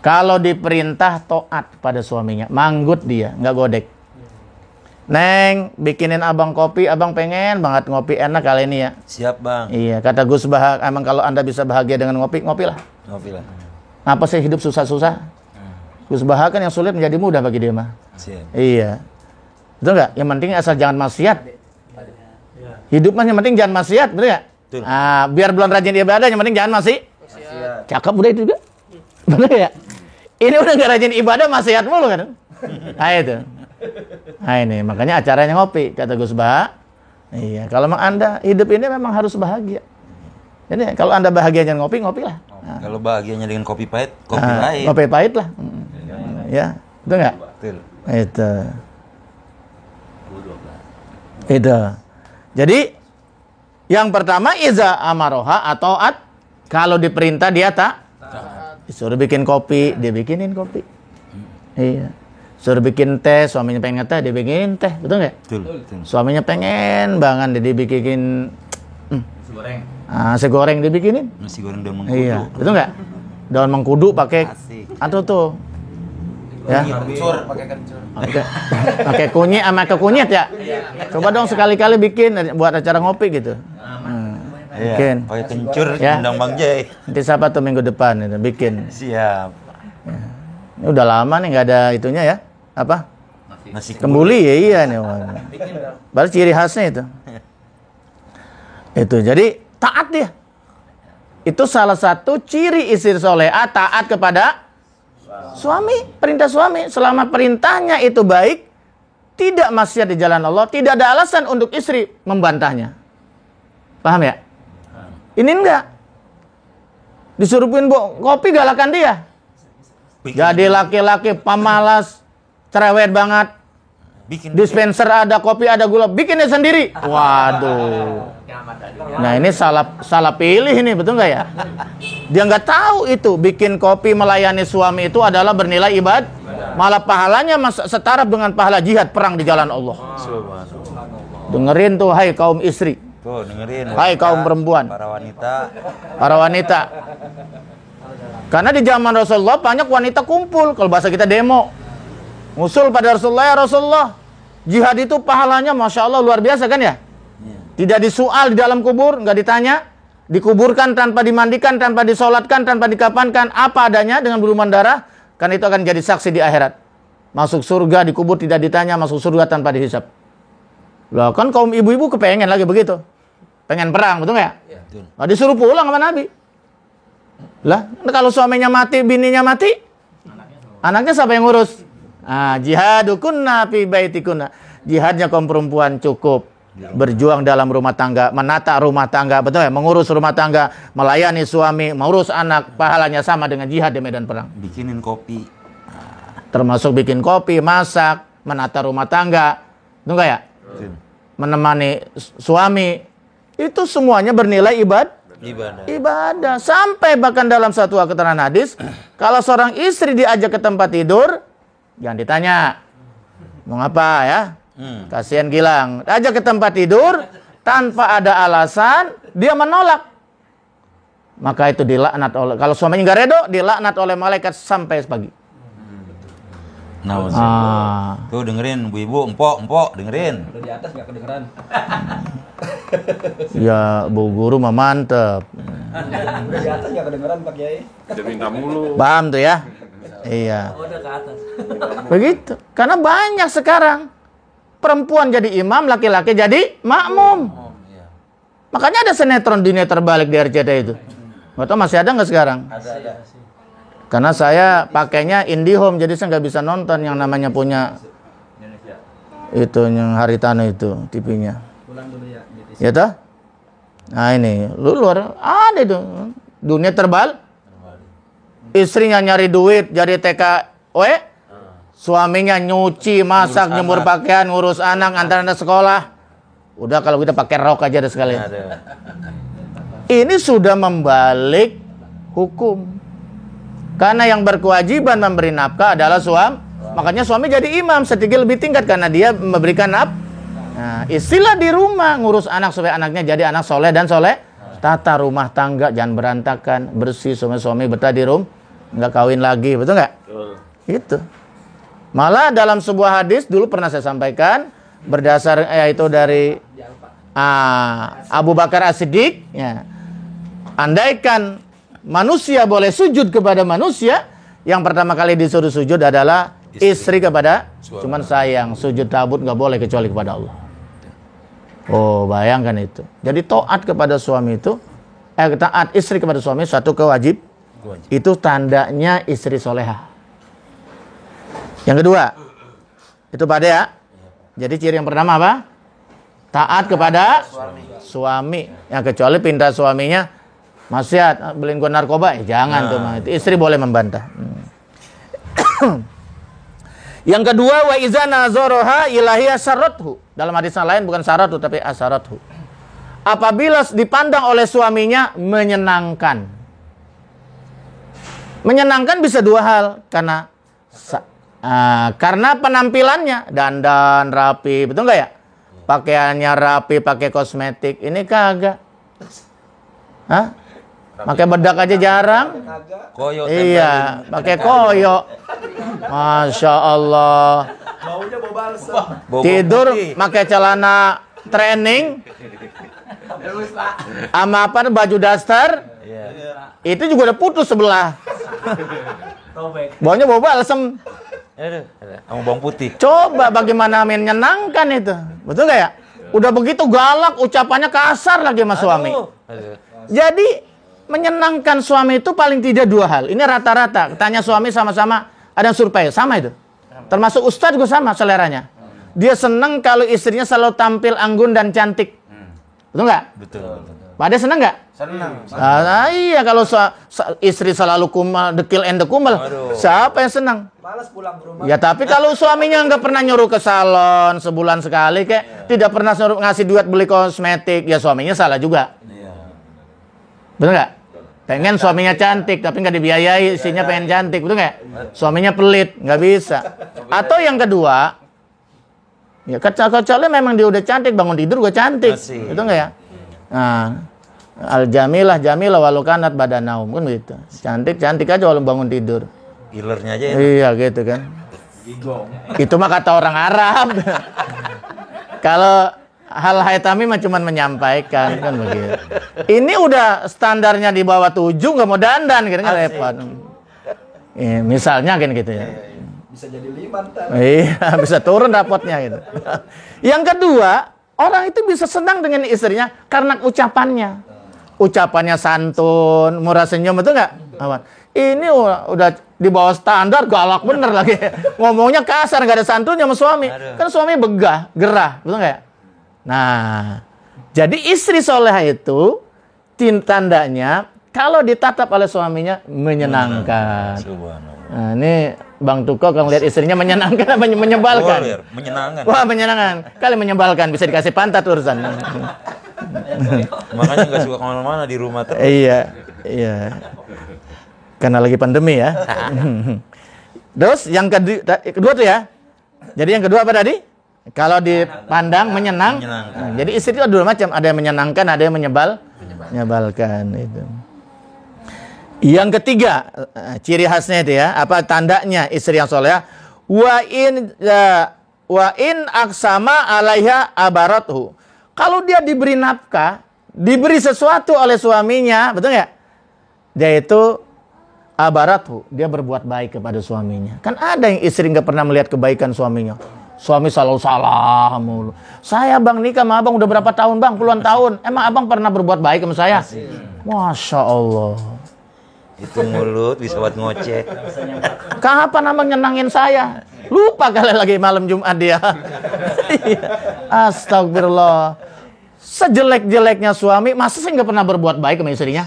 Kalau diperintah taat pada suaminya, manggut dia, nggak godek. Neng, bikinin abang kopi, abang pengen banget ngopi enak kali ini ya. Siap bang. Iya, kata Gus Bahak, emang kalau anda bisa bahagia dengan ngopi, ngopilah. Ngopilah. Apa sih hidup susah-susah? Gus Bahak kan yang sulit menjadi mudah bagi dia mah. Siap. Iya. Betul nggak? Yang penting asal jangan maksiat. Hidup mah yang penting jangan maksiat, betul nggak? Betul. Ah, biar belum rajin ibadah, yang penting jangan maksiat. Cakep udah itu juga. Betul ya? Ini udah nggak rajin ibadah, maksiat mulu kan? Nah itu. Nah ini, makanya acaranya ngopi, kata Gus Bahak. Iya, kalau memang anda hidup ini memang harus bahagia. Jadi kalau anda bahagia jangan ngopi, ngopilah. Nah. Kalau bahagianya dengan kopi pahit, kopi lain. Kopi pahit lah. Ya, betul nggak? Betul. Itu. Jadi yang pertama iza amaroha atau at, kalau diperintah dia tak. Disuruh bikin kopi, dia bikinin kopi. Iya. Suruh bikin teh, suaminya pengen teh, dia bikinin teh, betul nggak? Betul. Suaminya pengen banget, dia bikinin nasi goreng dibikinin. Nasi goreng daun mengkudu. Iya, betul nggak? Daun mengkudu pakai atau tuh, ya? Kencur, pakai kencur. Pakai kunyit sama kunyit ya. Coba dong sekali-kali bikin buat acara ngopi gitu. Iya. Bikin. Pakai kencur, Ya. undang Bang Jai. Nanti siapa tuh minggu depan itu bikin. Siap. Ini udah lama nih nggak ada itunya ya. Apa? Nasi Kembuli ya, iya nih. Baru ciri khasnya itu. Itu jadi taat dia. Itu salah satu ciri istri soleha, taat kepada suami, perintah suami. Selama perintahnya itu baik, tidak maksiat di jalan Allah, tidak ada alasan untuk istri membantahnya. Paham ya? Ini enggak. Disuruh bikin kopi, galakan dia. Jadi laki-laki pemalas, cerewet banget. bikin Dispenser ada kopi, ada gula, bikinnya sendiri. Waduh. Nah ini salah pilih ini, betul nggak ya? Dia nggak tahu itu bikin kopi melayani suami itu adalah bernilai ibadah, malah pahalanya setara dengan pahala jihad perang di jalan Allah. Dengerin tuh, hai kaum istri. Tuh dengerin. Hai kaum perempuan. Para wanita. Karena di zaman Rasulullah banyak wanita kumpul, kalau bahasa kita demo. Ngusul pada Rasulullah, ya Rasulullah, jihad itu pahalanya Masya Allah luar biasa kan ya? Tidak disual di dalam kubur, nggak ditanya. Dikuburkan tanpa dimandikan, tanpa disolatkan, tanpa dikafankan, apa adanya dengan berlumuran darah. Kan itu akan jadi saksi di akhirat. Masuk surga, dikubur tidak ditanya, masuk surga tanpa dihisap. Lah kan kaum ibu-ibu kepengen lagi begitu. Pengen perang, betul nggak ya? Nah, disuruh pulang sama Nabi. Lah, kalau suaminya mati, bininya mati, anaknya siapa yang ngurus? Jihadukunna fi baitikunna. Jihadnya kaum perempuan cukup berjuang dalam rumah tangga, menata rumah tangga, betul ya? Mengurus rumah tangga, melayani suami, mengurus anak, pahalanya sama dengan jihad di medan perang. Bikinin kopi. Termasuk bikin kopi, masak, menata rumah tangga, betul nggak ya? Menemani suami, itu semuanya bernilai ibadah. Sampai bahkan dalam satu keterangan hadis, kalau seorang istri diajak ke tempat tidur, jangan ditanya mau ngapa ya, kasihan Gilang. Ajak ke tempat tidur tanpa ada alasan, dia menolak, maka itu dilaknat oleh, kalau suaminya nggak redo, dilaknat oleh malaikat sampai pagi. Tuh dengerin bu-ibu, empok dengerin. Udah di atas nggak kedengeran. Ya Bu Guru mah mantep. Udah di atas nggak kedengeran Pak Kiai. Udah minta mulu. Paham tuh ya? Iya. Udah ke atas. Begitu. Karena banyak sekarang perempuan jadi imam, laki-laki jadi makmum. Makanya ada sinetron dunia terbalik di RCTI itu. Nggak tahu masih ada nggak sekarang? Ada. Karena saya pakainya IndiHome, jadi saya nggak bisa nonton yang namanya punya itu yang Haritano itu TV-nya. Ya toh? Nah ini, lu luar ada itu dunia terbal. Istrinya nyari duit jadi TKW, suaminya nyuci, masak, nyemur pakaian, ngurus anak, antar anak sekolah. Udah kalau kita pakai rok aja deh sekalian. Ini sudah membalik hukum. Karena yang berkewajiban memberi nafkah adalah suami. Makanya suami jadi imam setinggi lebih tingkat karena dia memberikan nafkah. Nah, istilah di rumah ngurus anak supaya anaknya jadi anak soleh dan soleh. Tata rumah tangga jangan berantakan, bersih, suami betah di rumah, nggak kawin lagi, betul nggak? Itu. Malah dalam sebuah hadis dulu pernah saya sampaikan berdasar yaitu dari Abu Bakar As-Siddiq. Ya. Andaikan manusia boleh sujud kepada manusia, yang pertama kali disuruh sujud adalah istri kepada cuman sayang. Sujud tabut nggak boleh kecuali kepada Allah. Oh, bayangkan itu. Jadi taat kepada suami itu, taat istri kepada suami satu kewajib. Itu tandanya istri soleha. Yang kedua, itu pada ya. Jadi ciri yang pertama apa? Taat kepada suami. Yang kecuali pinta suaminya maksiat, beliin gua narkoba, jangan tuh. Itu istri boleh membantah. Yang kedua, wa iza nazaraha ilahiya syarathu. Dalam hadis yang lain bukan syarathu tapi asyarathu. Apabila dipandang oleh suaminya menyenangkan. Menyenangkan bisa dua hal, karena penampilannya dandan rapi, betul nggak ya? Pakaiannya rapi, pakai kosmetik. Ini kagak. Hah? Pakai bedak aja jarang. Koyo. Iya, pakai koyo. Masya Allah. Baunya bau balsam. Tidur pakai celana training. Sama apa baju daster. Itu juga udah putus sebelah. Baunya bau balsam. Sama bawang putih. Coba bagaimana menyenangkan itu. Betul nggak ya? Udah begitu galak, ucapannya kasar lagi sama suami. Jadi menyenangkan suami itu paling tidak dua hal. Ini rata-rata. Tanya suami sama-sama ada survei sama itu. Termasuk ustadz juga sama seleranya. Dia senang kalau istrinya selalu tampil anggun dan cantik. Betul nggak? Betul. Pada senang nggak? Senang. Iya kalau istri selalu dekil and kumal. Siapa yang senang? Malas pulang ke rumah. Ya tapi kalau suaminya nggak pernah nyuruh ke salon sebulan sekali, kayak tidak pernah ngasih duit beli kosmetik, ya suaminya salah juga. Betul nggak? Pengen suaminya cantik tapi nggak dibiayai, istrinya pengen cantik, betul nggak? Suaminya pelit, nggak bisa. Atau yang kedua, ya kecuali memang dia udah cantik, bangun tidur gue cantik, betul nggak ya? Nah, al-jamilah walau kanat badanaum, kan begitu. Cantik aja walau bangun tidur. Gilernya aja ya. Iya gitu kan. Itu mah kata orang Arab. Kalau hal haitami mah cuma menyampaikan kan begitu. Ini udah standarnya di bawah 7 nggak mau dandan gitu kan repot. Misalnya kan gitu ya. Bisa jadi 5 ntar. Iya, bisa turun rapotnya gitu. Yang kedua, orang itu bisa senang dengan istrinya karena ucapannya. Ucapannya santun, murah senyum, betul nggak? Ini udah di bawah standar, galak bener lagi. Ngomongnya kasar, nggak ada santunnya sama suami. Kan suami begah, gerah, betul nggak? Nah, jadi istri soleha itu tandanya kalau ditatap oleh suaminya menyenangkan. Nah, ini Bang Tuko kalau lihat istrinya menyenangkan apa menyebalkan? Menyenangkan. Wah, menyenangkan. Kali menyebalkan, bisa dikasih pantat urusan. Makanya nggak suka kemana-mana di rumah terus. Iya. Karena lagi pandemi ya. Terus yang kedua tuh ya. Jadi yang kedua apa tadi? Kalau dipandang menyenangkan. Nah, jadi istri itu ada dua macam, ada yang menyenangkan, ada yang menyebalkan itu. Yang ketiga, ciri khasnya itu ya, apa tandanya istri yang soleh? Wa in aksama alaiha abarathu. Kalau dia diberi nafkah, diberi sesuatu oleh suaminya, betul nggak? Dia itu abarathu, dia berbuat baik kepada suaminya. Kan ada yang istri nggak pernah melihat kebaikan suaminya. Suami selalu salah mulu. Saya bang nikah sama abang udah berapa tahun bang? Puluhan tahun. Emang abang pernah berbuat baik sama saya? Masya Allah. Itu mulut bisa buat ngoceh. Kapan abang nyenangin saya? Lupa kali lagi malam Jumat dia. Astagfirullah. Sejelek-jeleknya suami, masa saya nggak pernah berbuat baik sama istrinya?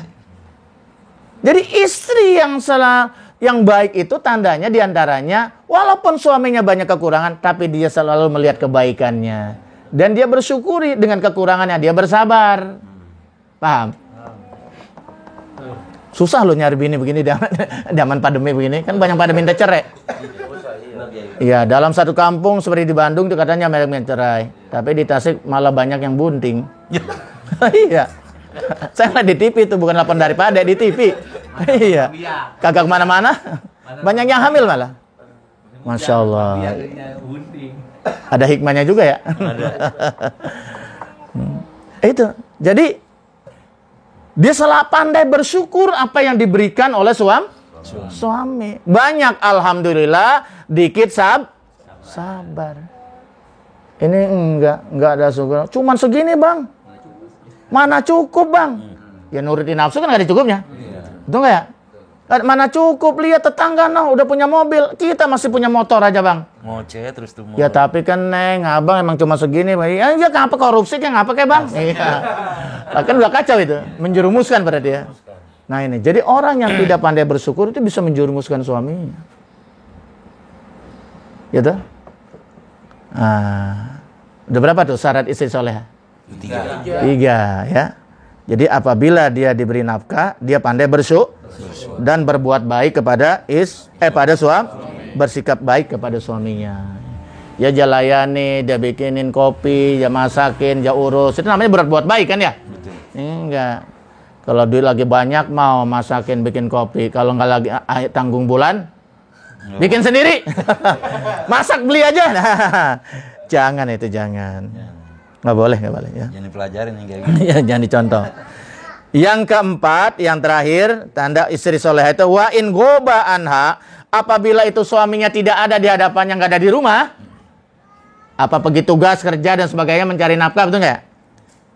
Jadi istri yang baik itu tandanya diantaranya, walaupun suaminya banyak kekurangan, tapi dia selalu melihat kebaikannya. Dan dia bersyukuri dengan kekurangannya, dia bersabar. Paham? Susah loh nyari bini begini, zaman pandemi begini. Kan banyak pada minta cerai. Iya, dalam satu kampung seperti di Bandung itu katanya banyak minta cerai. Tapi di Tasik malah banyak yang bunting. Iya. Saya lihat di TV itu, bukan lapor daripada di TV. Iya. Kagak kemana-mana. Banyak yang hamil malah. Masya Allah. Ada hikmahnya juga ya. Itu. Jadi dia salah pandai bersyukur apa yang diberikan oleh suami. Banyak alhamdulillah, dikit sabar. Ini enggak ada syukur. Cuman segini, Bang. Mana cukup, Bang? Ya nurutin nafsu kan enggak ada cukupnya. Betul enggak ya? Mana cukup, lihat tetangga udah punya mobil, kita masih punya motor aja, Bang. Ngoceh terus tuh. Ya tapi kan Neng, Abang emang cuma segini. Ya kenapa korupsi, kan ngapa kayak Bang? Iya. Kan udah kacau itu, menjerumuskan pada dia. Nah ini, jadi orang yang tidak pandai bersyukur itu bisa menjerumuskan suaminya. Gitu? Udah berapa tuh syarat istri soleha? 3 ya. Jadi apabila dia diberi nafkah, dia pandai bersyukur dan berbuat baik kepada pada suami, bersikap baik kepada suaminya. Ya dia layani, dia bikinin kopi, dia masakin, dia urus. Itu namanya berbuat baik kan ya? Enggak. Kalau duit lagi banyak mau masakin, bikin kopi. Kalau enggak lagi tanggung bulan, bikin sendiri. Masak beli aja. Nah, jangan itu, jangan. Nggak boleh ya. Jangan dipelajarin yang kayak gitu. Ya, jangan dicontoh. Yang keempat, yang terakhir, tanda istri soleh itu wa in goba anha, apabila itu suaminya tidak ada di hadapannya, nggak ada di rumah, apa pergi tugas kerja dan sebagainya mencari nafkah, betul nggak?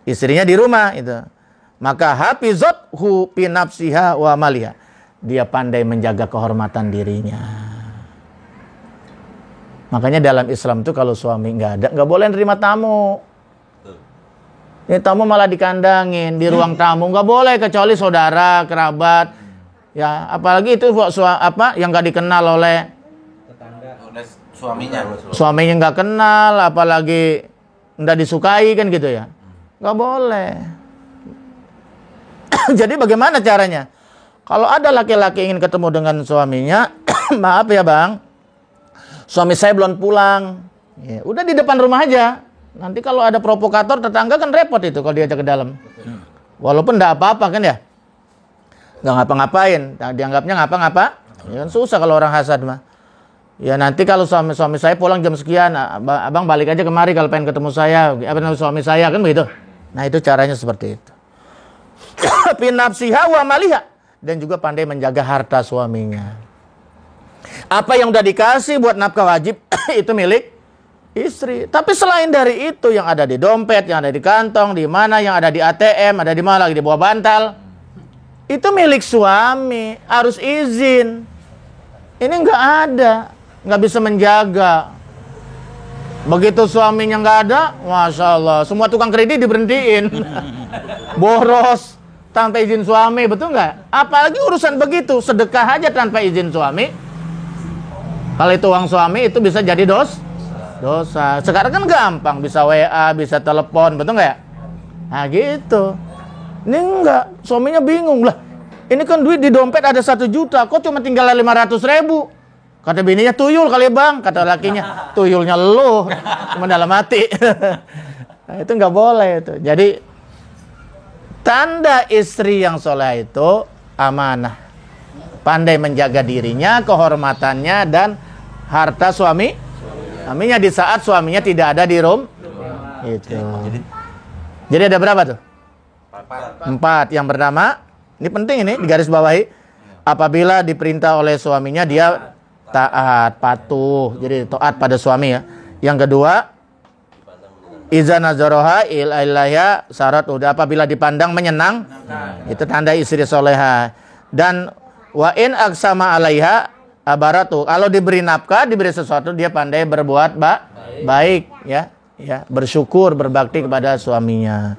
Istrinya di rumah itu, maka hafizathu fi nafsiha wa maliha, dia pandai menjaga kehormatan dirinya. Makanya dalam Islam itu kalau suami nggak ada, nggak boleh nerima tamu. Ini tamu malah dikandangin di ruang tamu, nggak boleh kecuali saudara, kerabat, ya apalagi itu yang nggak dikenal oleh suaminya nggak kenal, apalagi nggak disukai kan gitu ya, nggak boleh. Jadi bagaimana caranya? Kalau ada laki-laki ingin ketemu dengan suaminya, maaf ya Bang, suami saya belum pulang, ya, udah di depan rumah aja. Nanti kalau ada provokator tetangga kan repot itu kalau diajak ke dalam. Walaupun enggak apa-apa kan ya. Enggak ngapa-ngapain, dianggapnya ngapa-ngapa. Ya kan susah kalau orang hasad mah. Ya nanti kalau suami saya pulang jam sekian, Abang balik aja kemari kalau pengen ketemu saya, suami saya kan begitu. Nah, itu caranya seperti itu. Fi nafsiha wa maliha, dan juga pandai menjaga harta suaminya. Apa yang udah dikasih buat nafkah wajib itu milik istri. Tapi selain dari itu, yang ada di dompet, yang ada di kantong, di mana, yang ada di ATM, ada di mana lagi di bawah bantal, itu milik suami, harus izin. Ini nggak ada, nggak bisa menjaga. Begitu suaminya nggak ada, masya Allah, semua tukang kredit diberhentiin, boros tanpa izin suami, betul nggak? Apalagi urusan begitu, sedekah aja tanpa izin suami. Kalau itu uang suami itu bisa jadi dosa. Sekarang kan gampang, bisa WA, bisa telepon, betul nggak ya? Nah gitu. Ini enggak, suaminya bingung lah. Ini kan duit di dompet ada 1 juta, kok cuma tinggal 500.000? Kata bininya, tuyul kali Bang. Kata lakinya, tuyulnya lu, cuma dalam hati. Nah, itu nggak boleh itu. Jadi tanda istri yang soleh itu amanah, pandai menjaga dirinya, kehormatannya, dan harta suaminya di saat suaminya tidak ada di rumah. Itu. Jadi ada berapa tuh? 4. Yang pertama, ini penting, ini digaris bawahi. Apabila diperintah oleh suaminya dia taat, patuh, jadi taat pada suami ya. Yang kedua, iza nazaroha ilaiha syarat udah, apabila dipandang menyenang, itu tanda istri soleha. Dan Wa in aksama alaiha abaratu. Kalau diberi nafkah, diberi sesuatu, dia pandai berbuat baik, ya, bersyukur, berbakti kepada suaminya.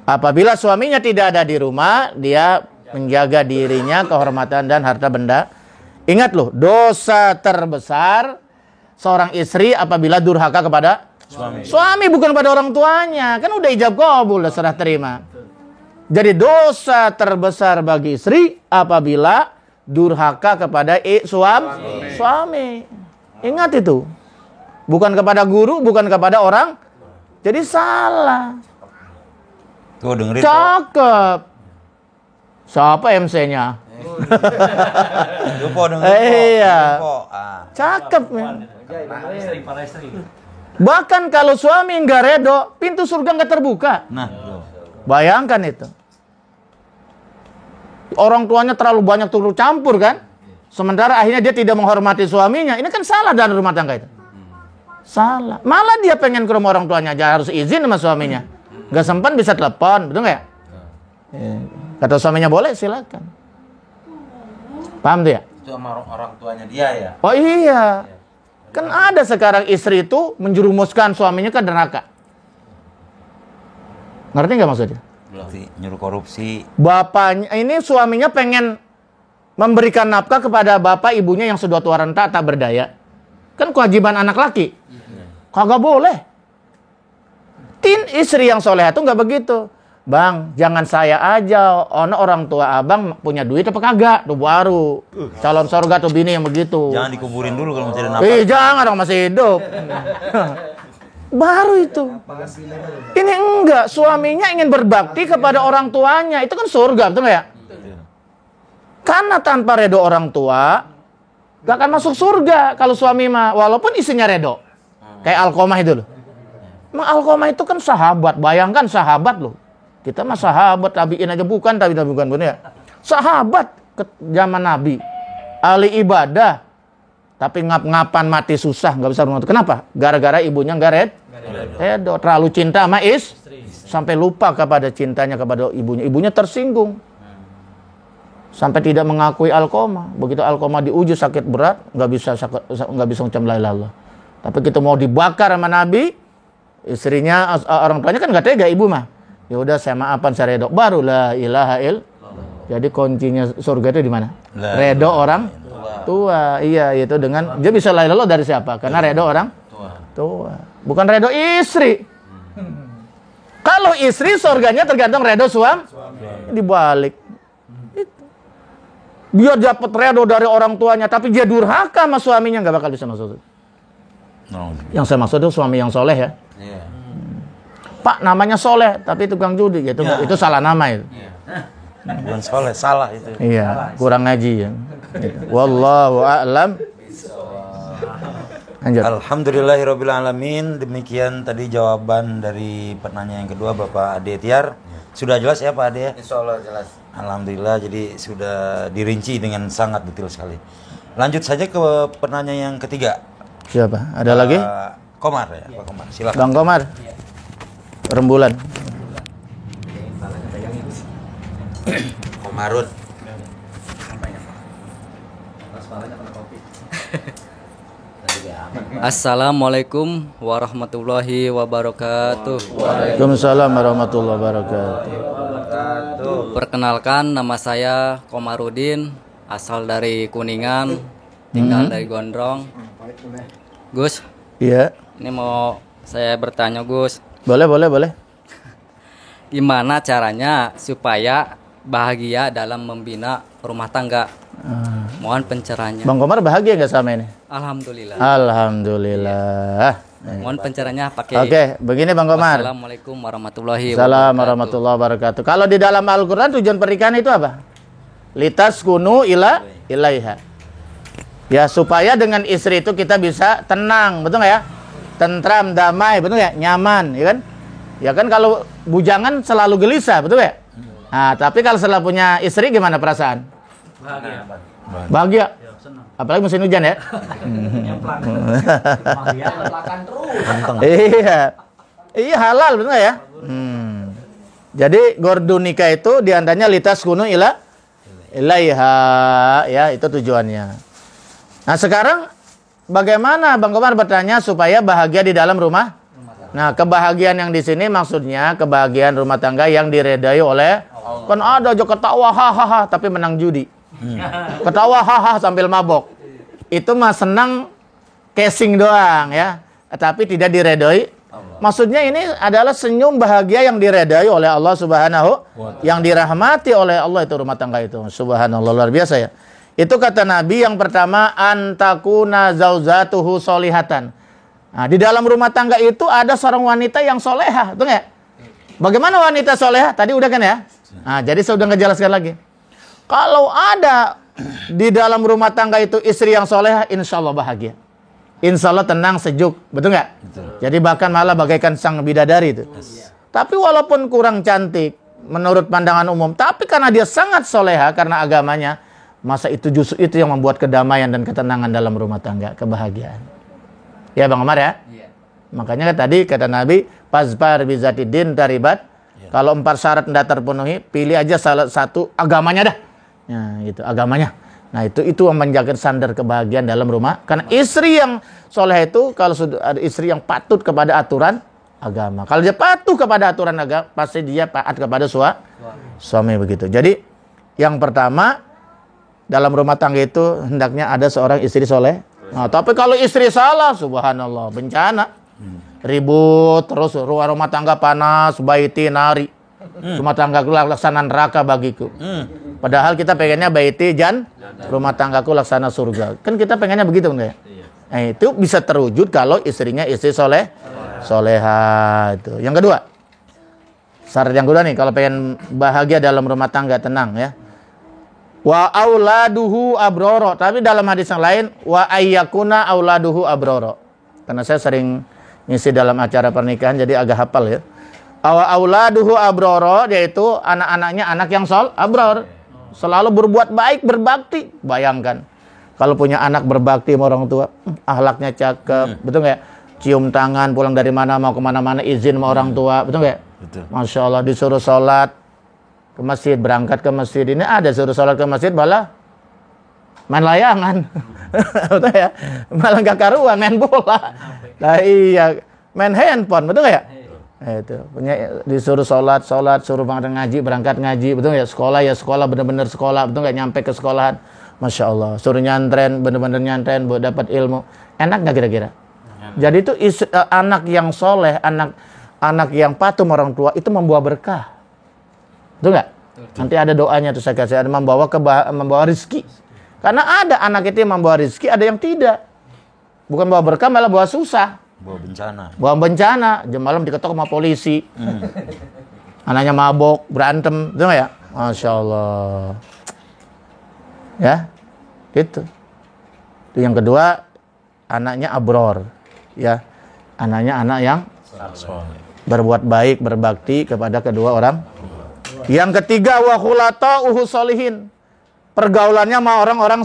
Apabila suaminya tidak ada di rumah, dia menjaga dirinya, kehormatan dan harta benda. Ingat loh, dosa terbesar seorang istri apabila durhaka kepada suami, bukan pada orang tuanya. Kan udah ijab qabul, udah serah terima. Jadi dosa terbesar bagi istri apabila durhaka kepada suami. Ingat itu. Bukan kepada guru, bukan kepada orang. Jadi salah. Tuh dengerin. Cakep. Siapa MC-nya? Lupa dengerin. Iya. Ah. Cakep ya. Bahkan kalau suami nggak redo, pintu surga nggak terbuka. Nah, tuh. Bayangkan itu. Orang tuanya terlalu banyak turut campur kan? Sementara akhirnya dia tidak menghormati suaminya. Ini kan salah dalam rumah tangga itu. Salah. Malah dia pengen ke rumah orang tuanya aja harus izin sama suaminya. Gak sempat bisa telepon, betul nggak ya? Kata suaminya boleh, silakan. Paham tuh ya? Itu sama orang tuanya dia ya. Oh iya. Kan ada sekarang istri itu menjerumuskan suaminya ke neraka. Ngerti nggak maksudnya? Berarti nyuruh korupsi. Bapaknya ini suaminya pengen memberikan nafkah kepada bapak ibunya yang sudah tua renta tak berdaya. Kan kewajiban anak laki. Kagak boleh. Istri yang soleh itu nggak begitu. Bang, jangan saya aja. Orang tua abang punya duit apa kagak? Tuh baru. Calon sorga tuh bini yang begitu. Jangan dikuburin dulu kalau masih ada nafkah. Jangan dong, masih hidup. Baru itu. Ini enggak. Suaminya ingin berbakti kepada orang tuanya. Itu kan surga, betul nggak ya? Karena tanpa redo orang tua, gak akan masuk surga kalau suami mah. Walaupun isinya redo. Kayak Alqamah itu loh. Emang Alqamah itu kan sahabat. Bayangkan sahabat loh. Kita mah sahabat, tabiin aja bukan, tabiin bukan bener ya. Sahabat ke zaman Nabi. Ahli ibadah. Tapi ngap-ngapan mati susah, nggak bisa menonton. Kenapa? Gara-gara ibunya nggak redo. Terlalu cinta sama sampai lupa kepada cintanya kepada ibunya. Ibunya tersinggung. Sampai tidak mengakui Alqamah. Begitu Alqamah diuji sakit berat, nggak bisa ucap la ilaha illallah. Tapi kita mau dibakar sama Nabi, istrinya, orang tuanya kan nggak tega ibu mah. Ya udah saya maafkan, saya redo. Baru la ilaha illallah. Jadi kuncinya surga itu di mana? Redo orang tua. Iya, itu dengan dia bisa la ilaha illallah dari siapa? Karena redo orang tua. Bukan redo istri. Kalau istri surganya tergantung redo suami. Dibalik. Biar dapat redo dari orang tuanya, tapi dia durhaka sama suaminya, nggak bakal bisa masuk. Yang saya maksud itu suami yang soleh ya. Pak namanya soleh, tapi tukang judi, itu salah nama itu. Bukan soleh, salah itu. Iya, kurang ngaji ya. Wallahu a'lam. Alhamdulillahirabbil alamin. Demikian tadi jawaban dari penanya yang kedua Bapak Ade Tiar. Sudah jelas ya Pak Ade? Insyaallah jelas. Alhamdulillah, jadi sudah dirinci dengan sangat detail sekali. Lanjut saja ke penanya yang ketiga. Siapa? Ada lagi? Komar ya, Pak Komar. Silakan. Bang Komar. Rembulan. Komarun. Assalamualaikum warahmatullahi wabarakatuh. Waalaikumsalam warahmatullahi wabarakatuh. Perkenalkan, nama saya Komarudin, asal dari Kuningan, tinggal dari Gondrong. Gus, Iya. ini mau saya bertanya Gus. Boleh. Gimana caranya supaya bahagia dalam membina rumah tangga? Mohon pencerahannya. Bang Komar bahagia nggak sama ini? Alhamdulillah. Alhamdulillah. Mohon pencerahannya pakai. Oke, begini Bang Komar. Assalamualaikum warahmatullahi Assalamualaikum warahmatullahi wabarakatuh. Kalau di dalam Al-Quran tujuan pernikahan itu apa? Litas kunu ilaiha. Ya, supaya dengan istri itu kita bisa tenang, betul nggak ya? Tentram, damai, betul ya? Nyaman, ya kan? Ya kan kalau bujangan selalu gelisah, betul ya? Nah, tapi kalau setelah punya istri gimana perasaan? Bahagia. Apalagi musim hujan ya? Iya halal, betul ya? Jadi gordu nikah itu diantaranya litas kunu ilaiha, ya, itu tujuannya. Nah, sekarang bagaimana Bang Komar bertanya supaya bahagia di dalam rumah? Nah, kebahagiaan yang di sini maksudnya kebahagiaan rumah tangga yang diredai oleh Allah. Kan ada aja ketawa hahaha tapi menang judi. Ketawa hahaha sambil mabok. Itu mah senang casing doang ya, tapi tidak diredai. Maksudnya ini adalah senyum bahagia yang diredai oleh Allah Subhanahu, yang dirahmati oleh Allah, itu rumah tangga itu. Subhanallah, luar biasa ya. Itu kata Nabi yang pertama, antakuna zauzatuhu solihatan. Nah, di dalam rumah tangga itu ada seorang wanita yang soleha, betul nggak? Bagaimana wanita soleha? Tadi udah kan ya? Nah, jadi saya udah ngejelaskan lagi. Kalau ada di dalam rumah tangga itu istri yang soleha, insya Allah bahagia. Insya Allah tenang, sejuk, betul nggak? Jadi bahkan malah bagaikan sang bidadari itu. Tapi walaupun kurang cantik menurut pandangan umum, tapi karena dia sangat soleha karena agamanya, masa itu justru itu yang membuat kedamaian dan ketenangan dalam rumah tangga, kebahagiaan. Ya Bang Omar ya? Iya. Makanya tadi kata Nabi, Fazfar bizatidin taribat. Ya. Kalau 4 syarat tidak terpenuhi, pilih aja salah satu agamanya dah. Ya, gitu, agamanya. Nah, itu yang menjaga standar kebahagiaan dalam rumah. Karena istri yang soleh itu, kalau sudah ada istri yang patut kepada aturan agama. Kalau dia patuh kepada aturan agama, pasti dia taat kepada suami begitu. Jadi, yang pertama, dalam rumah tangga itu hendaknya ada seorang istri soleh. Nah, tapi kalau istri salah, subhanallah, bencana. Ribut, terus rumah tangga panas, baiti nari. Rumah tanggaku laksana neraka bagiku. Padahal kita pengennya baiti rumah tanggaku laksana surga. Kan kita pengennya begitu enggak ya? Nah, itu bisa terwujud kalau istrinya istri soleha itu. Yang kedua, syarat yang kedua nih, kalau pengen bahagia dalam rumah tangga, tenang ya. Wa auladuhu abroro. Tapi dalam hadis yang lain, wa ayyakuna auladuhu abroro. Karena saya sering ngisi dalam acara pernikahan, jadi agak hafal ya. Wa auladuhu abroro, yaitu anak-anaknya anak yang abror. Selalu berbuat baik, berbakti. Bayangkan, kalau punya anak berbakti sama orang tua, akhlaknya cakep, betul nggak? Cium tangan, pulang dari mana, mau kemana-mana, izin sama orang tua, betul nggak? Betul. Masya Allah, disuruh sholat ke masjid, berangkat ke masjid. Ini ada suruh sholat ke masjid, malah main layangan. Betul ya? Malah gak karuan, main bola. Nah, iya, main handphone, betul gak ya? Itu punya disuruh sholat, suruh berangkat ngaji, betul ya? Sekolah bener-bener sekolah, betul gak? Nyampe ke sekolahan, Masya Allah. Suruh nyantren, bener-bener nyantren buat dapat ilmu. Enak gak kira-kira? Jadi itu anak yang soleh, anak yang patuh orang tua itu membawa berkah. Betul nggak? Nanti ada doanya tuh saya kasih, ada membawa rezeki. Karena ada anak itu yang membawa rezeki, ada yang tidak. Bukan bawa berkah, malah bawa susah. Bawa bencana. Jam malam diketok sama polisi. Anaknya mabok, berantem, betul nggak ya? Masya Allah. Ya, gitu. Itu yang kedua, anaknya abror. Ya, anaknya anak yang berbuat baik, berbakti kepada kedua orang. Yang ketiga, wa khulata'uhu sholihin. Pergaulannya sama orang-orang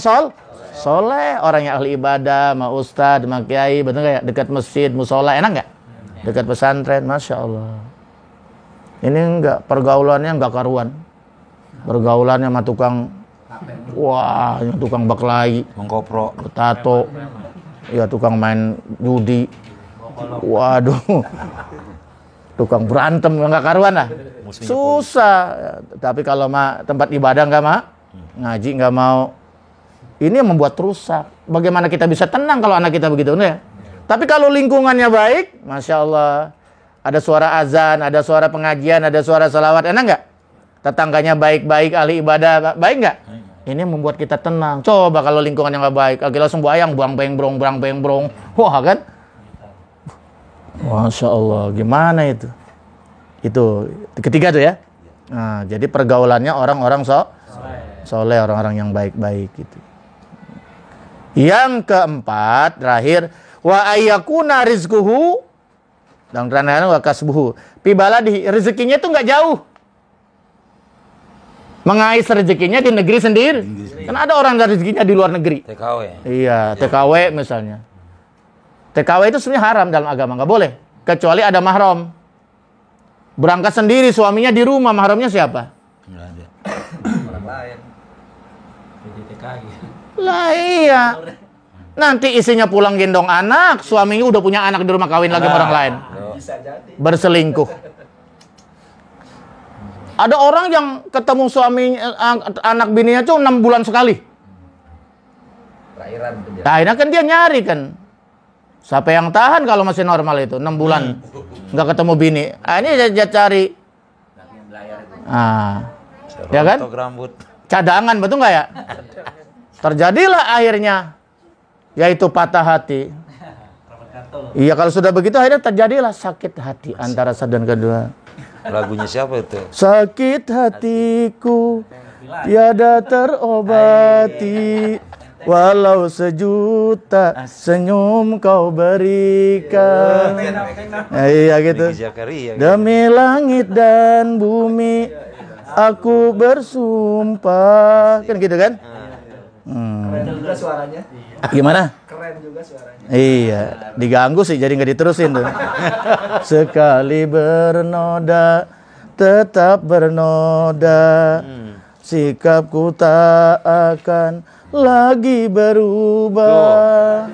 soleh, orang yang ahli ibadah, sama ustadz, sama kiai, betul nggak ya? Dekat masjid, musola, enak nggak? Dekat pesantren, Masya Allah. Ini enggak, pergaulannya enggak karuan. Pergaulannya sama tukang, tukang baklai, mengkopro, tato, ya tukang main judi, waduh. Tukang berantem, nggak karuan lah. Susah. Tapi kalau tempat ibadah nggak mau, ngaji nggak mau. Ini yang membuat rusak. Bagaimana kita bisa tenang kalau anak kita begitu, ya? Tapi kalau lingkungannya baik, Masya Allah. Ada suara azan, ada suara pengajian, ada suara salawat, enak nggak? Tetangganya baik-baik, ahli ibadah, baik nggak? Ini membuat kita tenang. Coba kalau lingkungannya nggak baik, lagi langsung bayang, buang brong. Wah kan? Masya Allah, gimana itu? Itu ketiga tuh ya. Nah, jadi pergaulannya orang-orang soleh, orang-orang yang baik-baik gitu. Yang keempat, terakhir, wa ayyakuna rizquhu dan terang wa kasbuhu. Pibaladi, rezekinya itu nggak jauh. Mengais rezekinya di negeri sendiri. Kan ada orang dari rezekinya di luar negeri. TKW. Iya, TKW misalnya. TKW itu sebenarnya haram dalam agama, nggak boleh. Kecuali ada mahram. Berangkat sendiri, suaminya di rumah, mahramnya siapa? Nggak ada. Lah iya. Nanti isinya pulang gendong anak, suaminya udah punya anak di rumah kawin lagi sama orang lain. Berselingkuh. Ada orang yang ketemu suami anak bininya tuh 6 bulan sekali. Nah, ini kan dia nyari kan. Siapa yang tahan kalau masih normal itu 6 bulan nggak ketemu bini. Ah, ini dia cari. Ya kan? Cadangan, betul nggak ya? Terjadilah akhirnya, yaitu patah hati. Iya, kalau sudah begitu akhirnya terjadilah sakit hati antara satu dan kedua. Lagunya siapa itu? Sakit hatiku tiada terobati, walau sejuta senyum kau berikan. Iya gitu. Demi langit dan bumi aku bersumpah. Kan gitu kan? Keren juga suaranya. Gimana? Keren juga suaranya. Iya, diganggu sih jadi nggak diterusin tuh. Sekali bernoda, tetap bernoda. Sikapku tak akan lagi berubah.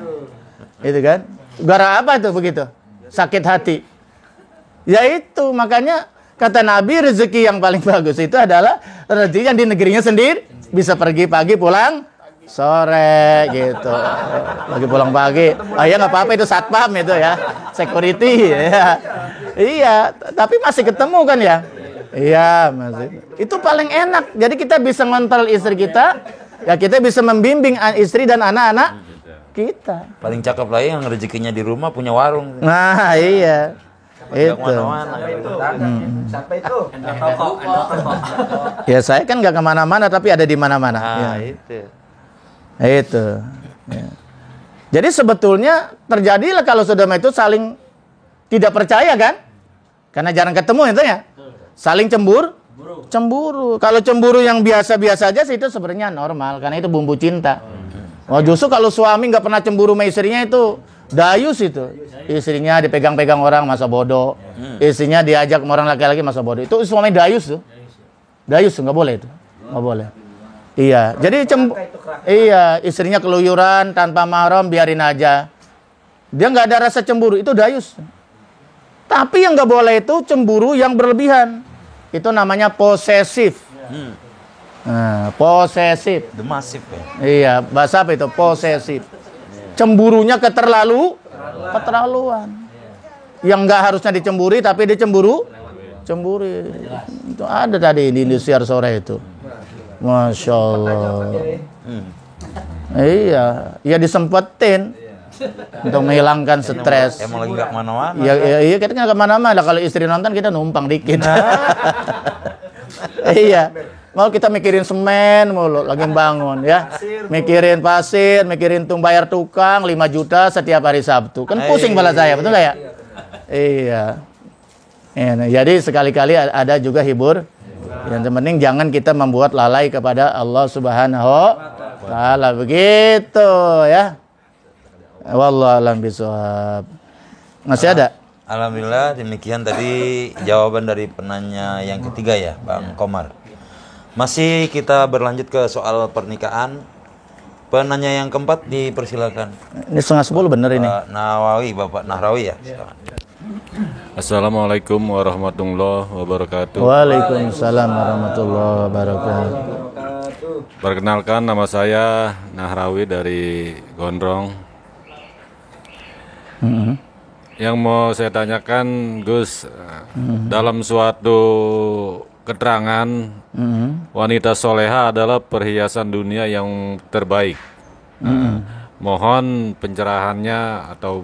Itu kan? Gara apa tuh begitu? Sakit hati. Ya itu, makanya kata Nabi rezeki yang paling bagus itu adalah rezeki yang di negerinya sendiri. Bisa pergi pagi pulang sore gitu. Lagi pulang pagi. Ah ya nggak apa-apa, itu satpam itu ya. Security ya. Iya, tapi masih ketemu kan ya? Iya, masih. Itu paling enak. Jadi kita bisa ngontrol istri kita, ya kita bisa membimbing istri dan anak-anak kita. Paling cakep lagi yang rezekinya di rumah punya warung. Nah, iya. Itu. Sampai itu. Ya saya kan nggak kemana-mana tapi ada di mana-mana. Ya. Itu. Ya. Jadi sebetulnya terjadilah kalau saudara itu saling tidak percaya kan? Karena jarang ketemu itu ya. Saling cemburu. Kalau cemburu yang biasa-biasa aja sih itu sebenarnya normal karena itu bumbu cinta. Oh justru kalau suami nggak pernah cemburu sama istrinya itu dayus itu. Istrinya dipegang-pegang orang masa bodoh. Istrinya diajak sama orang laki-laki masa bodoh. Itu suami dayus tuh. Dayus nggak boleh itu. Nggak boleh. Iya, jadi iya, istrinya keluyuran tanpa mahram biarin aja. Dia nggak ada rasa cemburu, itu dayus. Tapi yang nggak boleh itu cemburu yang berlebihan. Itu namanya posesif. Nah, posesif. Demasif ya. Iya, bahasa apa itu? Posesif. Cemburunya keterlaluan. Yang nggak harusnya dicemburi tapi cemburi. Itu ada tadi di Indosiar sore itu. Masya Allah. Iya, ya disempetin untuk menghilangkan stres. Emang lagi nggak kemana-mana. Iya, kita nggak kemana-mana. Kalau istri nonton kita numpang dikit. Iya, mau kita mikirin semen mulu, lagi bangun ya. Mikirin pasir, mikirin bayar tukang 5 juta setiap hari Sabtu. Kan pusing kepala saya, betul nggak ya? Iya. Jadi sekali-kali ada juga hibur. Yang penting jangan kita membuat lalai kepada Allah Subhanahu wa taala. Begitu ya. Wallahu a'lam bishawab. Masih ada? Alhamdulillah, demikian tadi jawaban dari penanya yang ketiga ya, Bang Komar. Masih kita berlanjut ke soal pernikahan. Penanya yang keempat dipersilakan. Ini 9:30 bener ini. Nawawi, Bapak Nahrawi ya. Assalamualaikum warahmatullahi wabarakatuh. Waalaikumsalam warahmatullahi wabarakatuh. Perkenalkan, nama saya Nahrawi dari Gondrong. Yang mau saya tanyakan, Gus, dalam suatu keterangan, wanita soleha adalah perhiasan dunia yang terbaik. Mohon pencerahannya atau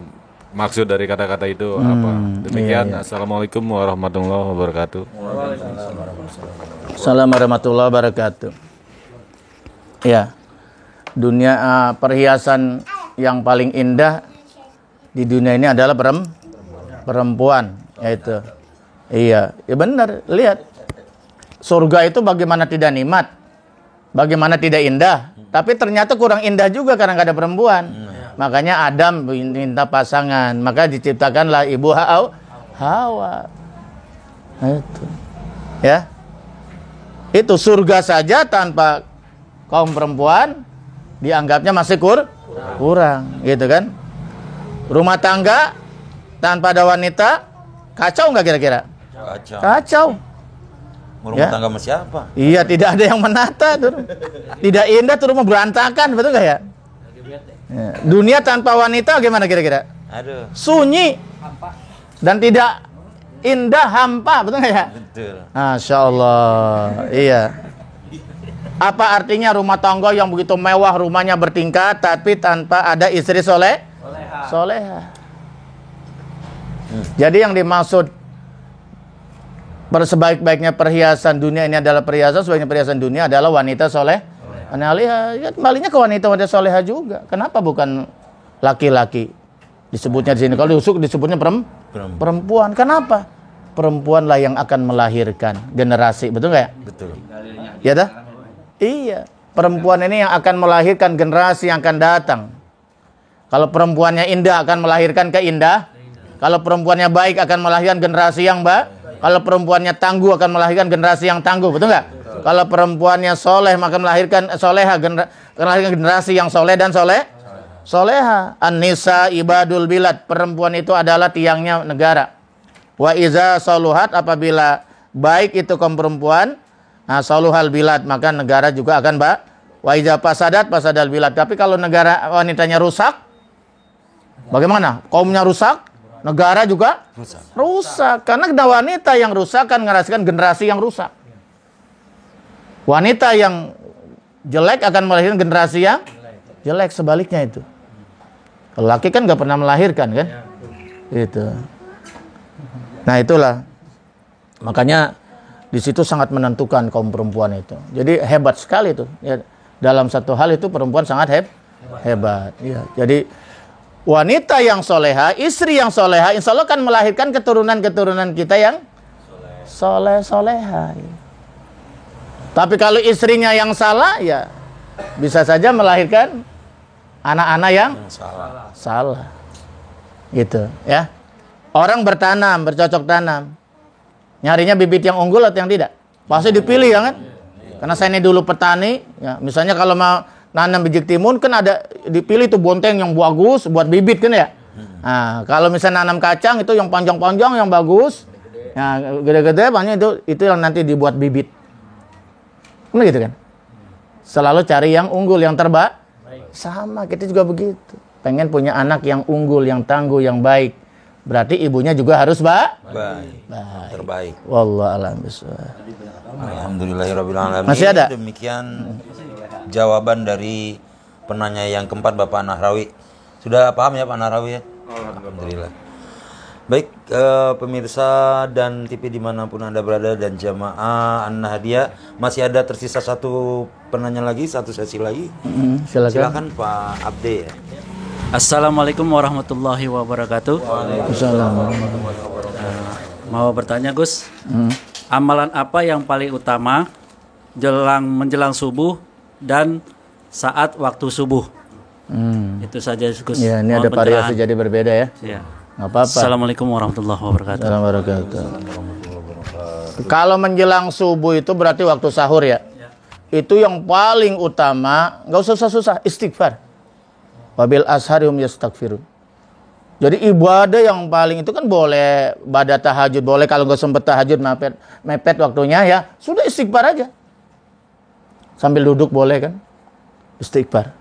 maksud dari kata-kata itu apa? Demikian. Assalamualaikum warahmatullahi wabarakatuh. Assalamualaikum warahmatullahi wabarakatuh. Ya, dunia perhiasan yang paling indah di dunia ini adalah perempuan, yaitu. Iya, ya benar. Lihat, surga itu bagaimana tidak nikmat, bagaimana tidak indah, tapi ternyata kurang indah juga karena nggak ada perempuan. Makanya Adam minta pasangan, maka diciptakanlah ibu Hawa. Itu, ya. Itu surga saja tanpa kaum perempuan dianggapnya masih kurang, gitu kan? Rumah tangga tanpa ada wanita, kacau nggak kira-kira? Kacau. Rumah tangga sama siapa? Iya, tidak ada yang menata tuh. Tidak indah tuh, rumah berantakan, betul nggak ya? Ya. Dunia tanpa wanita gimana kira-kira? Aduh. Sunyi dan tidak indah, hampa, betul nggak ya? Betul. Masya Allah, iya. Apa artinya rumah tangga yang begitu mewah, rumahnya bertingkat, tapi tanpa ada istri soleha. Jadi yang dimaksud sebaik-baiknya perhiasan dunia ini adalah perhiasan, sebaiknya perhiasan dunia adalah wanita soleh. Ya, kembalinya ke wanita soleha juga. Kenapa bukan laki-laki? Disebutnya di sini. Kalau disebutnya perempuan. Kenapa? Perempuanlah yang akan melahirkan generasi. Betul nggak ya? Betul. Ya dah? Iya. Perempuan ini yang akan melahirkan generasi yang akan datang. Kalau perempuannya indah akan melahirkan keindah. Kalau perempuannya baik akan melahirkan generasi yang baik. Kalau perempuannya tangguh akan melahirkan generasi yang tangguh, betul nggak? Kalau perempuannya soleh maka melahirkan generasi yang soleh dan soleha. An-nisa ibadul bilad, perempuan itu adalah tiangnya negara. Wa iza saluhat, apabila baik itu kaum perempuan, saluhal bilad, maka negara juga akan baik. Wa iza fasadal bilad. Tapi kalau negara wanitanya rusak, bagaimana? Kaumnya rusak, negara juga rusak. Karena wanita yang rusak kan menghasilkan generasi yang rusak. Wanita yang jelek akan melahirkan generasi yang jelek, sebaliknya itu. Laki kan nggak pernah melahirkan kan? Itu. Nah itulah. Makanya di situ sangat menentukan kaum perempuan itu. Jadi hebat sekali itu. Ya, dalam satu hal itu perempuan sangat hebat. Ya, jadi wanita yang soleha, istri yang soleha, insya Allah kan melahirkan keturunan-keturunan kita yang soleha. Tapi kalau istrinya yang salah, ya bisa saja melahirkan anak-anak yang salah. Gitu, ya. Orang bertanam, bercocok tanam, nyarinya bibit yang unggul atau yang tidak? Pasti dipilih ya kan? Karena saya ini dulu petani, ya. Misalnya kalau mau nanam biji timun kan ada dipilih tuh bonteng yang bagus buat bibit kan ya. Nah, kalau misalnya nanam kacang itu yang panjang-panjang yang bagus, ya gede-gede banyak itu yang nanti dibuat bibit. Benar gitu kan? Selalu cari yang unggul, yang terbaik. Sama kita juga begitu. Pengen punya anak yang unggul, yang tangguh, yang baik. Berarti ibunya juga harus baik. Terbaik. Wallah a'lam bishawab. Alhamdulillahirabbil alamin. Masih ada? Demikian jawaban dari penanya yang keempat, Bapak Nahrawi. Sudah paham ya Pak Nahrawi ya? Alhamdulillah. Baik, pemirsa dan TV dimanapun Anda berada dan jamaah An-Nahdiyah, masih ada tersisa satu penanya lagi, satu sesi lagi. Silakan Pak Abde ya. Assalamualaikum warahmatullahi wabarakatuh. Waalaikumsalam. Mau bertanya Gus, amalan apa yang paling utama menjelang subuh dan saat waktu subuh? Itu saja Gus. Ya, ini ada variasi jadi berbeda ya. Ya. Nggak apa-apa. Assalamualaikum warahmatullahi wabarakatuh. Kalau menjelang subuh itu berarti waktu sahur ya. Itu yang paling utama, nggak usah susah-susah, istighfar. Wabil asharihum yastaghfirun. Jadi ibadah yang paling itu kan boleh ibadah tahajud, boleh kalau nggak sempet tahajud mepet waktunya ya, sudah istighfar aja. Sambil duduk boleh kan? Istighfar.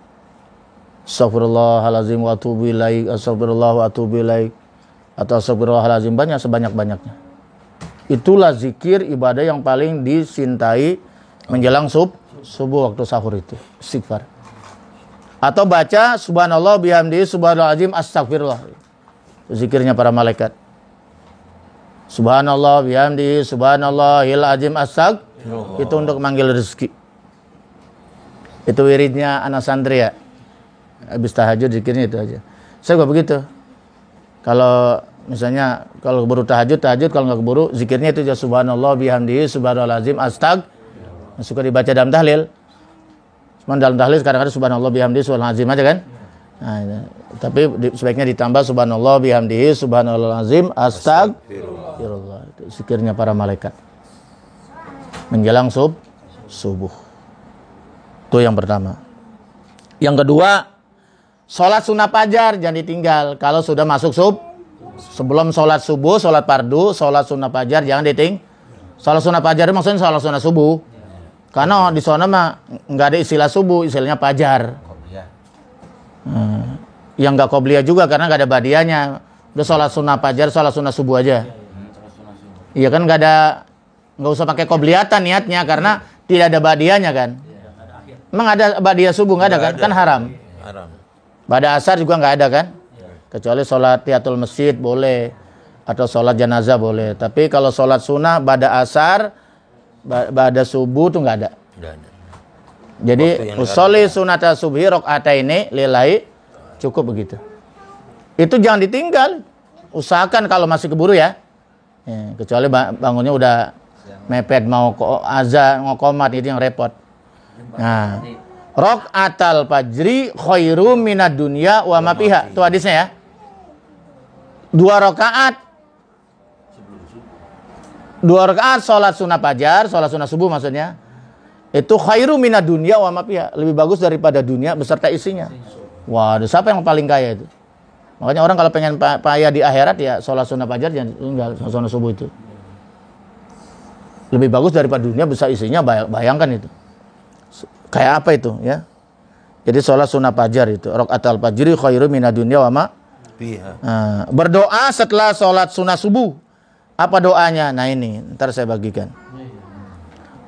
Astagfirullahalazim wa atubu ilaik, astagfirullah wa atubu ilaik, atau astagfirullahalazim, banyak sebanyak-banyaknya. Itulah zikir ibadah yang paling dicintai menjelang subuh waktu sahur itu, istighfar. Atau baca subhanallah bihamdihi subhanallahazim astagfirullah. Zikirnya para malaikat. Subhanallah bihamdihi subhanallahil azim astagfirullah. Itu untuk manggil rezeki. Itu wiridnya anak santri ya. Habis tahajud zikirnya itu aja. Saya juga begitu. Kalau misalnya kalau keburu tahajud, kalau nggak keburu zikirnya itu aja subhanallah bihamdihi subhanallahazim astagfirullah. Suka dibaca dalam tahlil. Cuma dalam tahlil kadang-kadang subhanallah bihamdihi subhanallahazim aja kan. Nah, tapi sebaiknya ditambah subhanallah bihamdihi subhanallahazim astagfirullah. Itu zikirnya para malaikat menjelang subuh. Itu yang pertama. Yang kedua, sholat sunnah fajar jangan ditinggal. Kalau sudah masuk sebelum sholat subuh, sholat fardu, sholat sunnah fajar jangan ditinggal. Sholat sunnah fajar itu maksudnya sholat sunnah subuh. Karena di sana mah nggak ada istilah subuh, istilahnya fajar. Yang nggak qobliyah juga karena nggak ada badiahnya. Udah sholat sunnah fajar, sholat sunnah subuh aja. Iya kan nggak usah pakai qobliyatan niatnya karena tidak ada badiahnya kan. Emang ada badiah subuh nggak ada kan? Kan haram. Pada asar juga nggak ada kan? Kecuali sholat tiyatul masjid boleh atau sholat jenazah boleh. Tapi kalau sholat sunnah pada asar, pada subuh tuh nggak ada. Jadi usolli sunata subhi rakaataini lillahi cukup begitu. Itu jangan ditinggal. Usahakan kalau masih keburu ya. Kecuali bangunnya udah mepet mau azan mau qomat itu yang repot. Nah, rakaatal fajri khairum minad dunya wa ma fiha. Itu hadisnya ya. 2 rakaat salat sunnah fajar, salat sunnah subuh maksudnya. Itu khairum minad dunya wa ma fiha. Lebih bagus daripada dunia beserta isinya. Waduh, siapa yang paling kaya itu? Makanya orang kalau pengen kaya di akhirat ya salat sunnah fajar jangan tinggal sunnah subuh itu. Lebih bagus daripada dunia besar isinya, bayangkan itu. Kayak apa itu ya? Jadi sholat sunnah fajar itu. Rakaatul fajri khairum minad dunya wa ma fiha. Berdoa setelah sholat sunnah subuh. Apa doanya? Nah ini, ntar saya bagikan.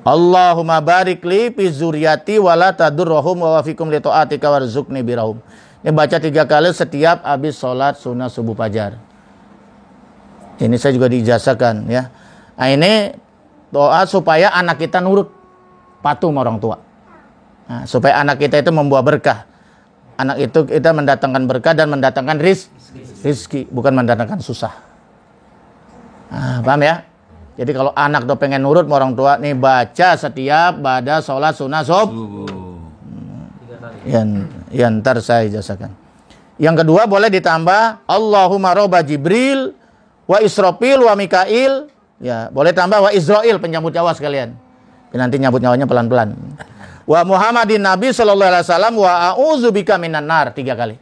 Allahumma barik li fi zuriyati wa la tadurruhum wa wafikum li ta'atika warzuqni birahum. Ini baca 3 kali setiap habis sholat sunnah subuh fajar. Ini saya juga diijazahkan ya. Nah ini doa supaya anak kita nurut, patuh sama orang tua. Nah, supaya anak kita itu membawa berkah. Anak itu kita mendatangkan berkah dan mendatangkan rizki, bukan mendatangkan susah. Nah, paham ya? Jadi kalau anak tuh pengen nurut sama orang tua, nih baca setiap pada sholat sunnah subuh. Yang ntar saya jelaskan. Yang kedua boleh ditambah Allahumma robba Jibril wa Israfil wa Mikail. Ya, boleh tambah wa Israil penyambut nyawa sekalian. Nanti nyambut nyawanya pelan-pelan. Wa Muhammadin Nabi sallallahu alaihi wasallam wa a'udzubika minan nar 3 kali.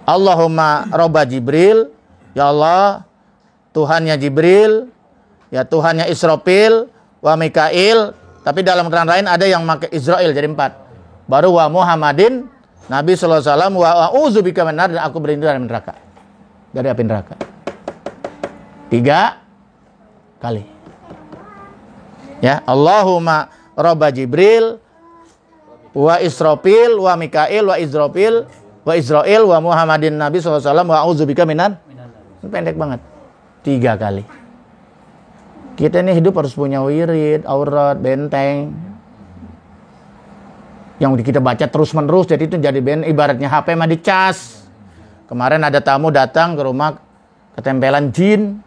Allahumma robba Jibril, ya Allah, Tuhannya Jibril, ya Tuhannya Israfil, wa Mikail, tapi dalam keterangan lain ada yang pakai Israil jadi 4. Baru wa Muhammadin Nabi sallallahu alaihi wasallam wa a'udzubika minan nar, dan aku berlindung dari neraka. Dari api neraka. 3 kali. Ya, Allahumma robba Jibril wa Israfil wa Mikail wa Israil wa Muhammadin Nabi SAW wa a'udzubika minan. Pendek banget. 3 kali. Kita ini hidup harus punya wirid, aurat, benteng. Yang kita baca terus-menerus, jadi itu jadi ibaratnya HP mah dicas. Kemarin ada tamu datang ke rumah ketempelan jin.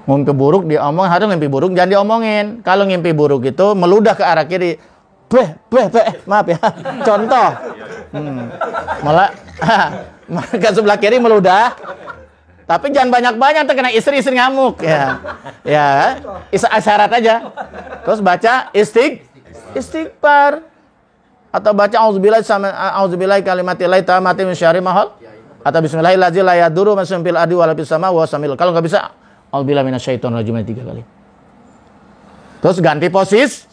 Mimpi buruk diomong, harus mimpi buruk jangan diomongin. Kalau mimpi buruk itu meludah ke arah kiri, maaf ya, contoh. Malah ke sebelah kiri meludah. Tapi jangan banyak-banyak, terkena istri ngamuk ya. Ya, isyarat aja. Terus baca istighfar atau baca auzubillahi kalimatillahi tammati min syarri ma khalaq atau bismillahirrahmanirrahim la yadurru ma fil ardi wa la fis sama wa samil. Kalau enggak bisa auzubillahi minasyaitonirrajim 3 kali. Terus ganti posisi,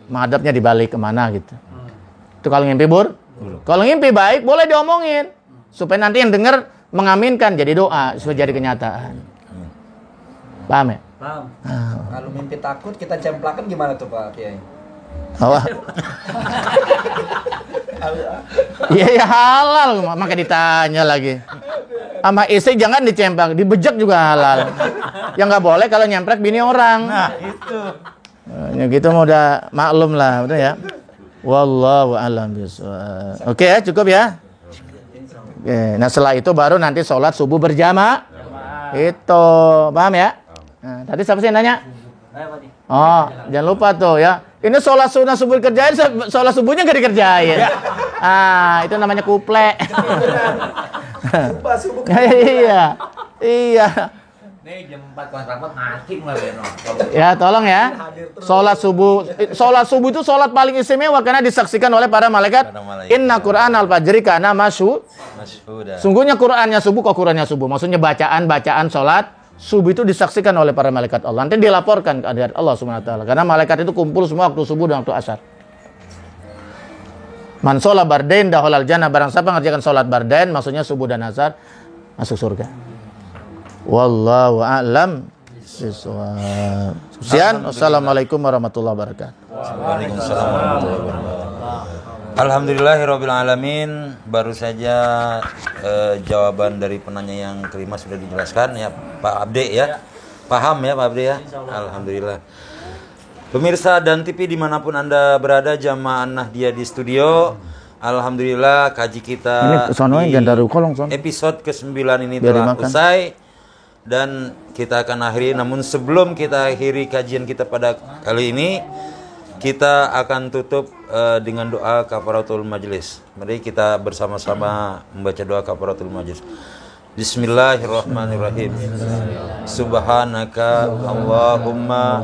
menghadapnya dibalik kemana gitu. Itu kalau ngimpi buruk. Kalau ngimpi baik boleh diomongin supaya nanti yang dengar mengaminkan jadi doa supaya jadi kenyataan. Paham ya? Paham. Kalau mimpi takut kita cemplakan gimana tuh Pak Kiai? Iya ya halal, makanya ditanya lagi. Sama istri jangan dicemplak, dibejek juga halal. Yang nggak boleh kalau nyemprek bini orang. Nah itu. Ya gitu mau udah maklum lah, udah ya. Wallahu a'lam bishawab. Oke ya, cukup ya. Oke, nah setelah itu baru nanti sholat subuh berjamaah. Itu, paham ya? Nah, tadi siapa sih yang nanya? Oh, jangan lupa tuh ya. Ini sholat sunnah subuh dikerjain, sholat subuhnya nggak dikerjain. Itu namanya kuple. Iya. Nih jam 4 kelas rapat ngaji mulai Ya, tolong ya. Salat subuh itu salat paling istimewa karena disaksikan oleh para malaikat. Inna Qur'an al-fajri kana masyhuda. Sungguhnya Qur'annya subuh kok Qur'annya subuh. Maksudnya bacaan salat subuh itu disaksikan oleh para malaikat Allah. Nanti dilaporkan ke hadirat Allah Subhanahu wa taala. Karena malaikat itu kumpul semua waktu subuh dan waktu asar. Man sholat bardain dakhalal jannah, barang siapa mengerjakan salat bardain maksudnya subuh dan asar masuk surga. Wallahu a'lam bishawab. Sekian, wassalamualaikum warahmatullahi wabarakatuh. Waalaikumsalam warahmatullahi wabarakatuh. Alhamdulillahirabbil alamin. Baru saja jawaban dari penanya yang kelima sudah dijelaskan ya Pak Abde ya. Paham ya Pak Abde ya? Alhamdulillah. Pemirsa dan TV dimanapun Anda berada, jamaah Nahdiyah di studio, alhamdulillah kaji kita di episode ke-9 ini telah usai dan kita akan akhiri. Namun sebelum kita akhiri kajian kita pada kali ini, kita akan tutup dengan doa kafaratul majlis. Mari kita bersama-sama membaca doa kafaratul majlis. Bismillahirrahmanirrahim. Subhanaka Allahumma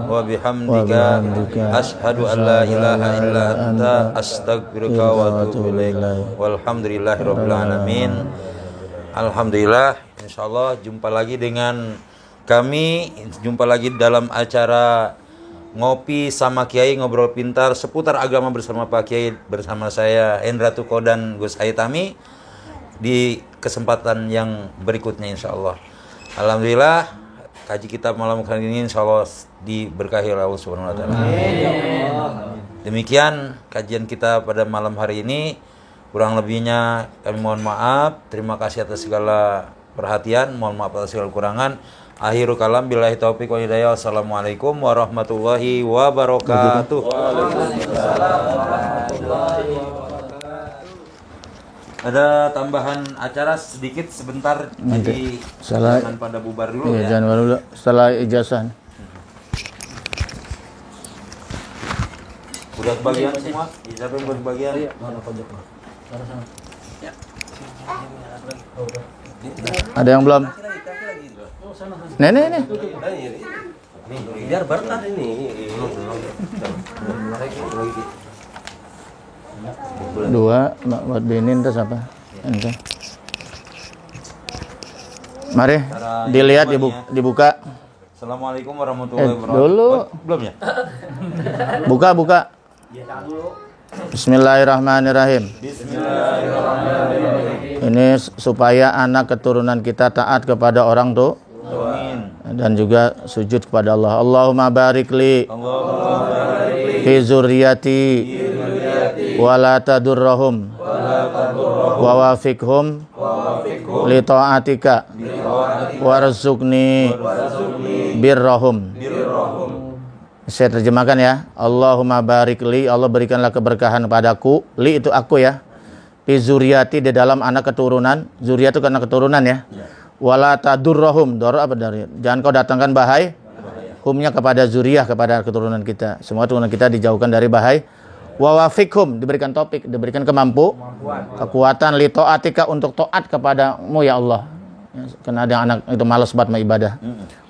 wa bihamdika asyhadu an la ilaha illa anta astaghfiruka wa atubu ilaik. Walhamdulillahirabbil alamin. Alhamdulillah, insyaallah jumpa lagi dengan kami, jumpa lagi dalam acara Ngopi sama Kiai, ngobrol pintar seputar agama bersama Pak Kiai, bersama saya Hendra Tuko dan Gus Haitami di kesempatan yang berikutnya insyaallah. Alhamdulillah kaji kita malam kali ini insyaallah diberkahi oleh Allah Subhanahu wa taala. Demikian kajian kita pada malam hari ini. Kurang lebihnya kami mohon maaf. Terima kasih atas segala perhatian. Mohon maaf atas segala kekurangan. Akhirul kalam billahi taufiq wa hidayah. Wassalamualaikum warahmatullahi wabarakatuh. Ada tambahan acara sedikit sebentar. Jadi jangan pada bubar dulu ya. Jangan bubar dulu setelah ijazah. Udah kebagian semua? Siapa yang udah kebagian? Ada yang belum? Nih. Biar berkah ini. Dua, buat Benin terus apa? Ente. Mari dilihat dibuka. Assalamualaikum warahmatullahi wabarakatuh. Dulu. Belum ya? Buka. Bismillahirrahmanirrahim. Ini supaya anak keturunan kita taat kepada orang tua dan juga sujud kepada Allah. Allahumma barik li fi zurriyati wa la tadurrahum wa wafiqhum li ta'atika warzuqni birrahum. Saya terjemahkan ya. Allahumma barik li, Allah berikanlah keberkahan padaku. Li itu aku ya. Fi zuriyati, di dalam anak keturunan. Zuriyat itu karena keturunan ya. Wala tadurrahum, dor apa dari? Jangan kau datangkan bahaya. Humnya kepada zuriyah, kepada keturunan kita. Semua keturunan kita dijauhkan dari bahaya. Wa wafiqhum, diberikan topik, diberikan kekuatan li taatika, untuk taat kepadamu ya Allah. Karena ada anak itu malas buat ibadah.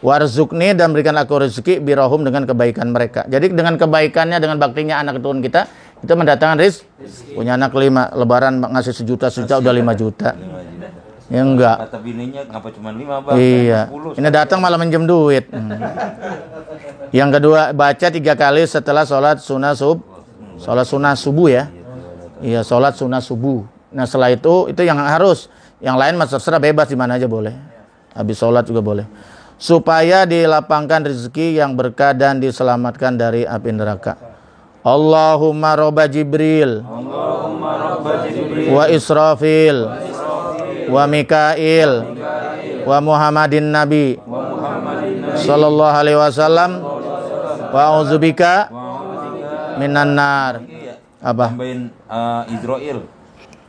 Warzuqni, dan berikan aku rezeki birahum, dengan kebaikan mereka. Jadi dengan kebaikannya, dengan baktinya anak keturunan kita mendatangkan rizki. Punya anak 5, lebaran ngasih sejuta udah 5 juta. Ya enggak. Kata bininya ngapa cuma 5 bang? Iya. 10, ini datang malah minjem duit. Yang kedua, baca 3 kali setelah sholat sunnah subuh ya. Iya, sholat sunnah subuh. Nah setelah itu yang harus. Yang lain mas terserah, bebas di mana aja boleh. Habis sholat juga boleh. Supaya dilapangkan rezeki yang berkah dan diselamatkan dari api neraka. Allahumma robba Jibril wa Israfil wa Mikail wa Muhammadin Nabi sallallahu alaihi wasallam wa a'udzubika minan nar. Apa? Tambahin Israel.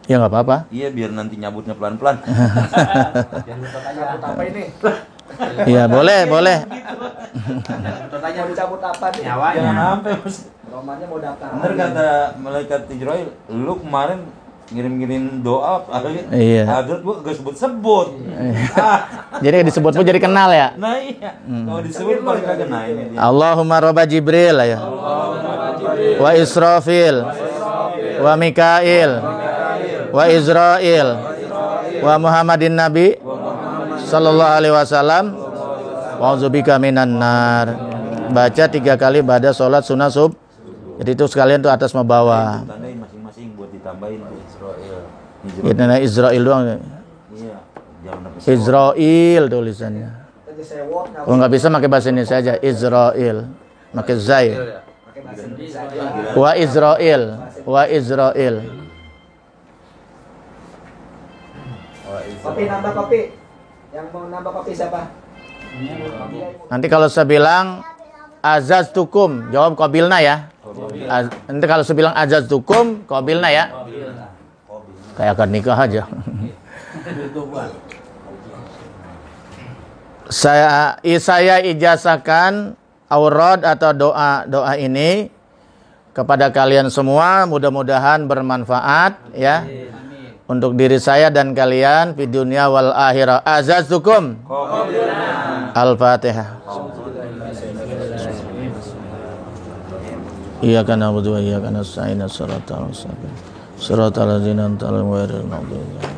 Ya nggak apa-apa. Iya, biar nanti nyabutnya pelan-pelan. Jangan lupa tanya apa ini? Iya, boleh. Tanya mau dicabut apa nih? Jangan sampai mas. Romannya mau daftar. Bener kata malaikat Israel, lu kemarin ngirim-ngirim doa, Iya. hadrat gua gak sebut-sebut. Jadi disebut pun jadi kenal ya. Nah iya, kalau disebut paling kagak nah ini dia. Allahumma robba Jibril ya. Wa Israfil. Wa Mikail. Wa Israil. Wa Muhammadin Nabi sallallahu alaihi wasallam. Wa'udzubika minan nar. Baca 3 kali pada sholat sunnah sub. Jadi itu sekalian tuh atas sama bawah. Tandain masing-masing buat ditambahin tuh Israel. Itu Israel doang. Iya. Israel tulisannya. Kalau nggak bisa pakai bahasa Indonesia aja Israel. Pakai zai. Wa Israel. Wa Israel. Papi nambah papi. Yang mau nambah papi siapa? Nanti kalau saya bilang azaz tukum, jawab qabilna ya. Nanti kalau saya bilang azaz tukum, qabilna ya. Kayak akad nikah aja. Saya ijazahkan aurad atau doa ini kepada kalian semua, mudah-mudahan bermanfaat ya. Untuk diri saya dan kalian di dunia wal akhirah. Azaztukum. Al-Fatihah. Iyyaka na'budu wa iyyaka nasta'in. Shiratal ladzina an'amta 'alaihim ghairil maghdubi 'alaihim.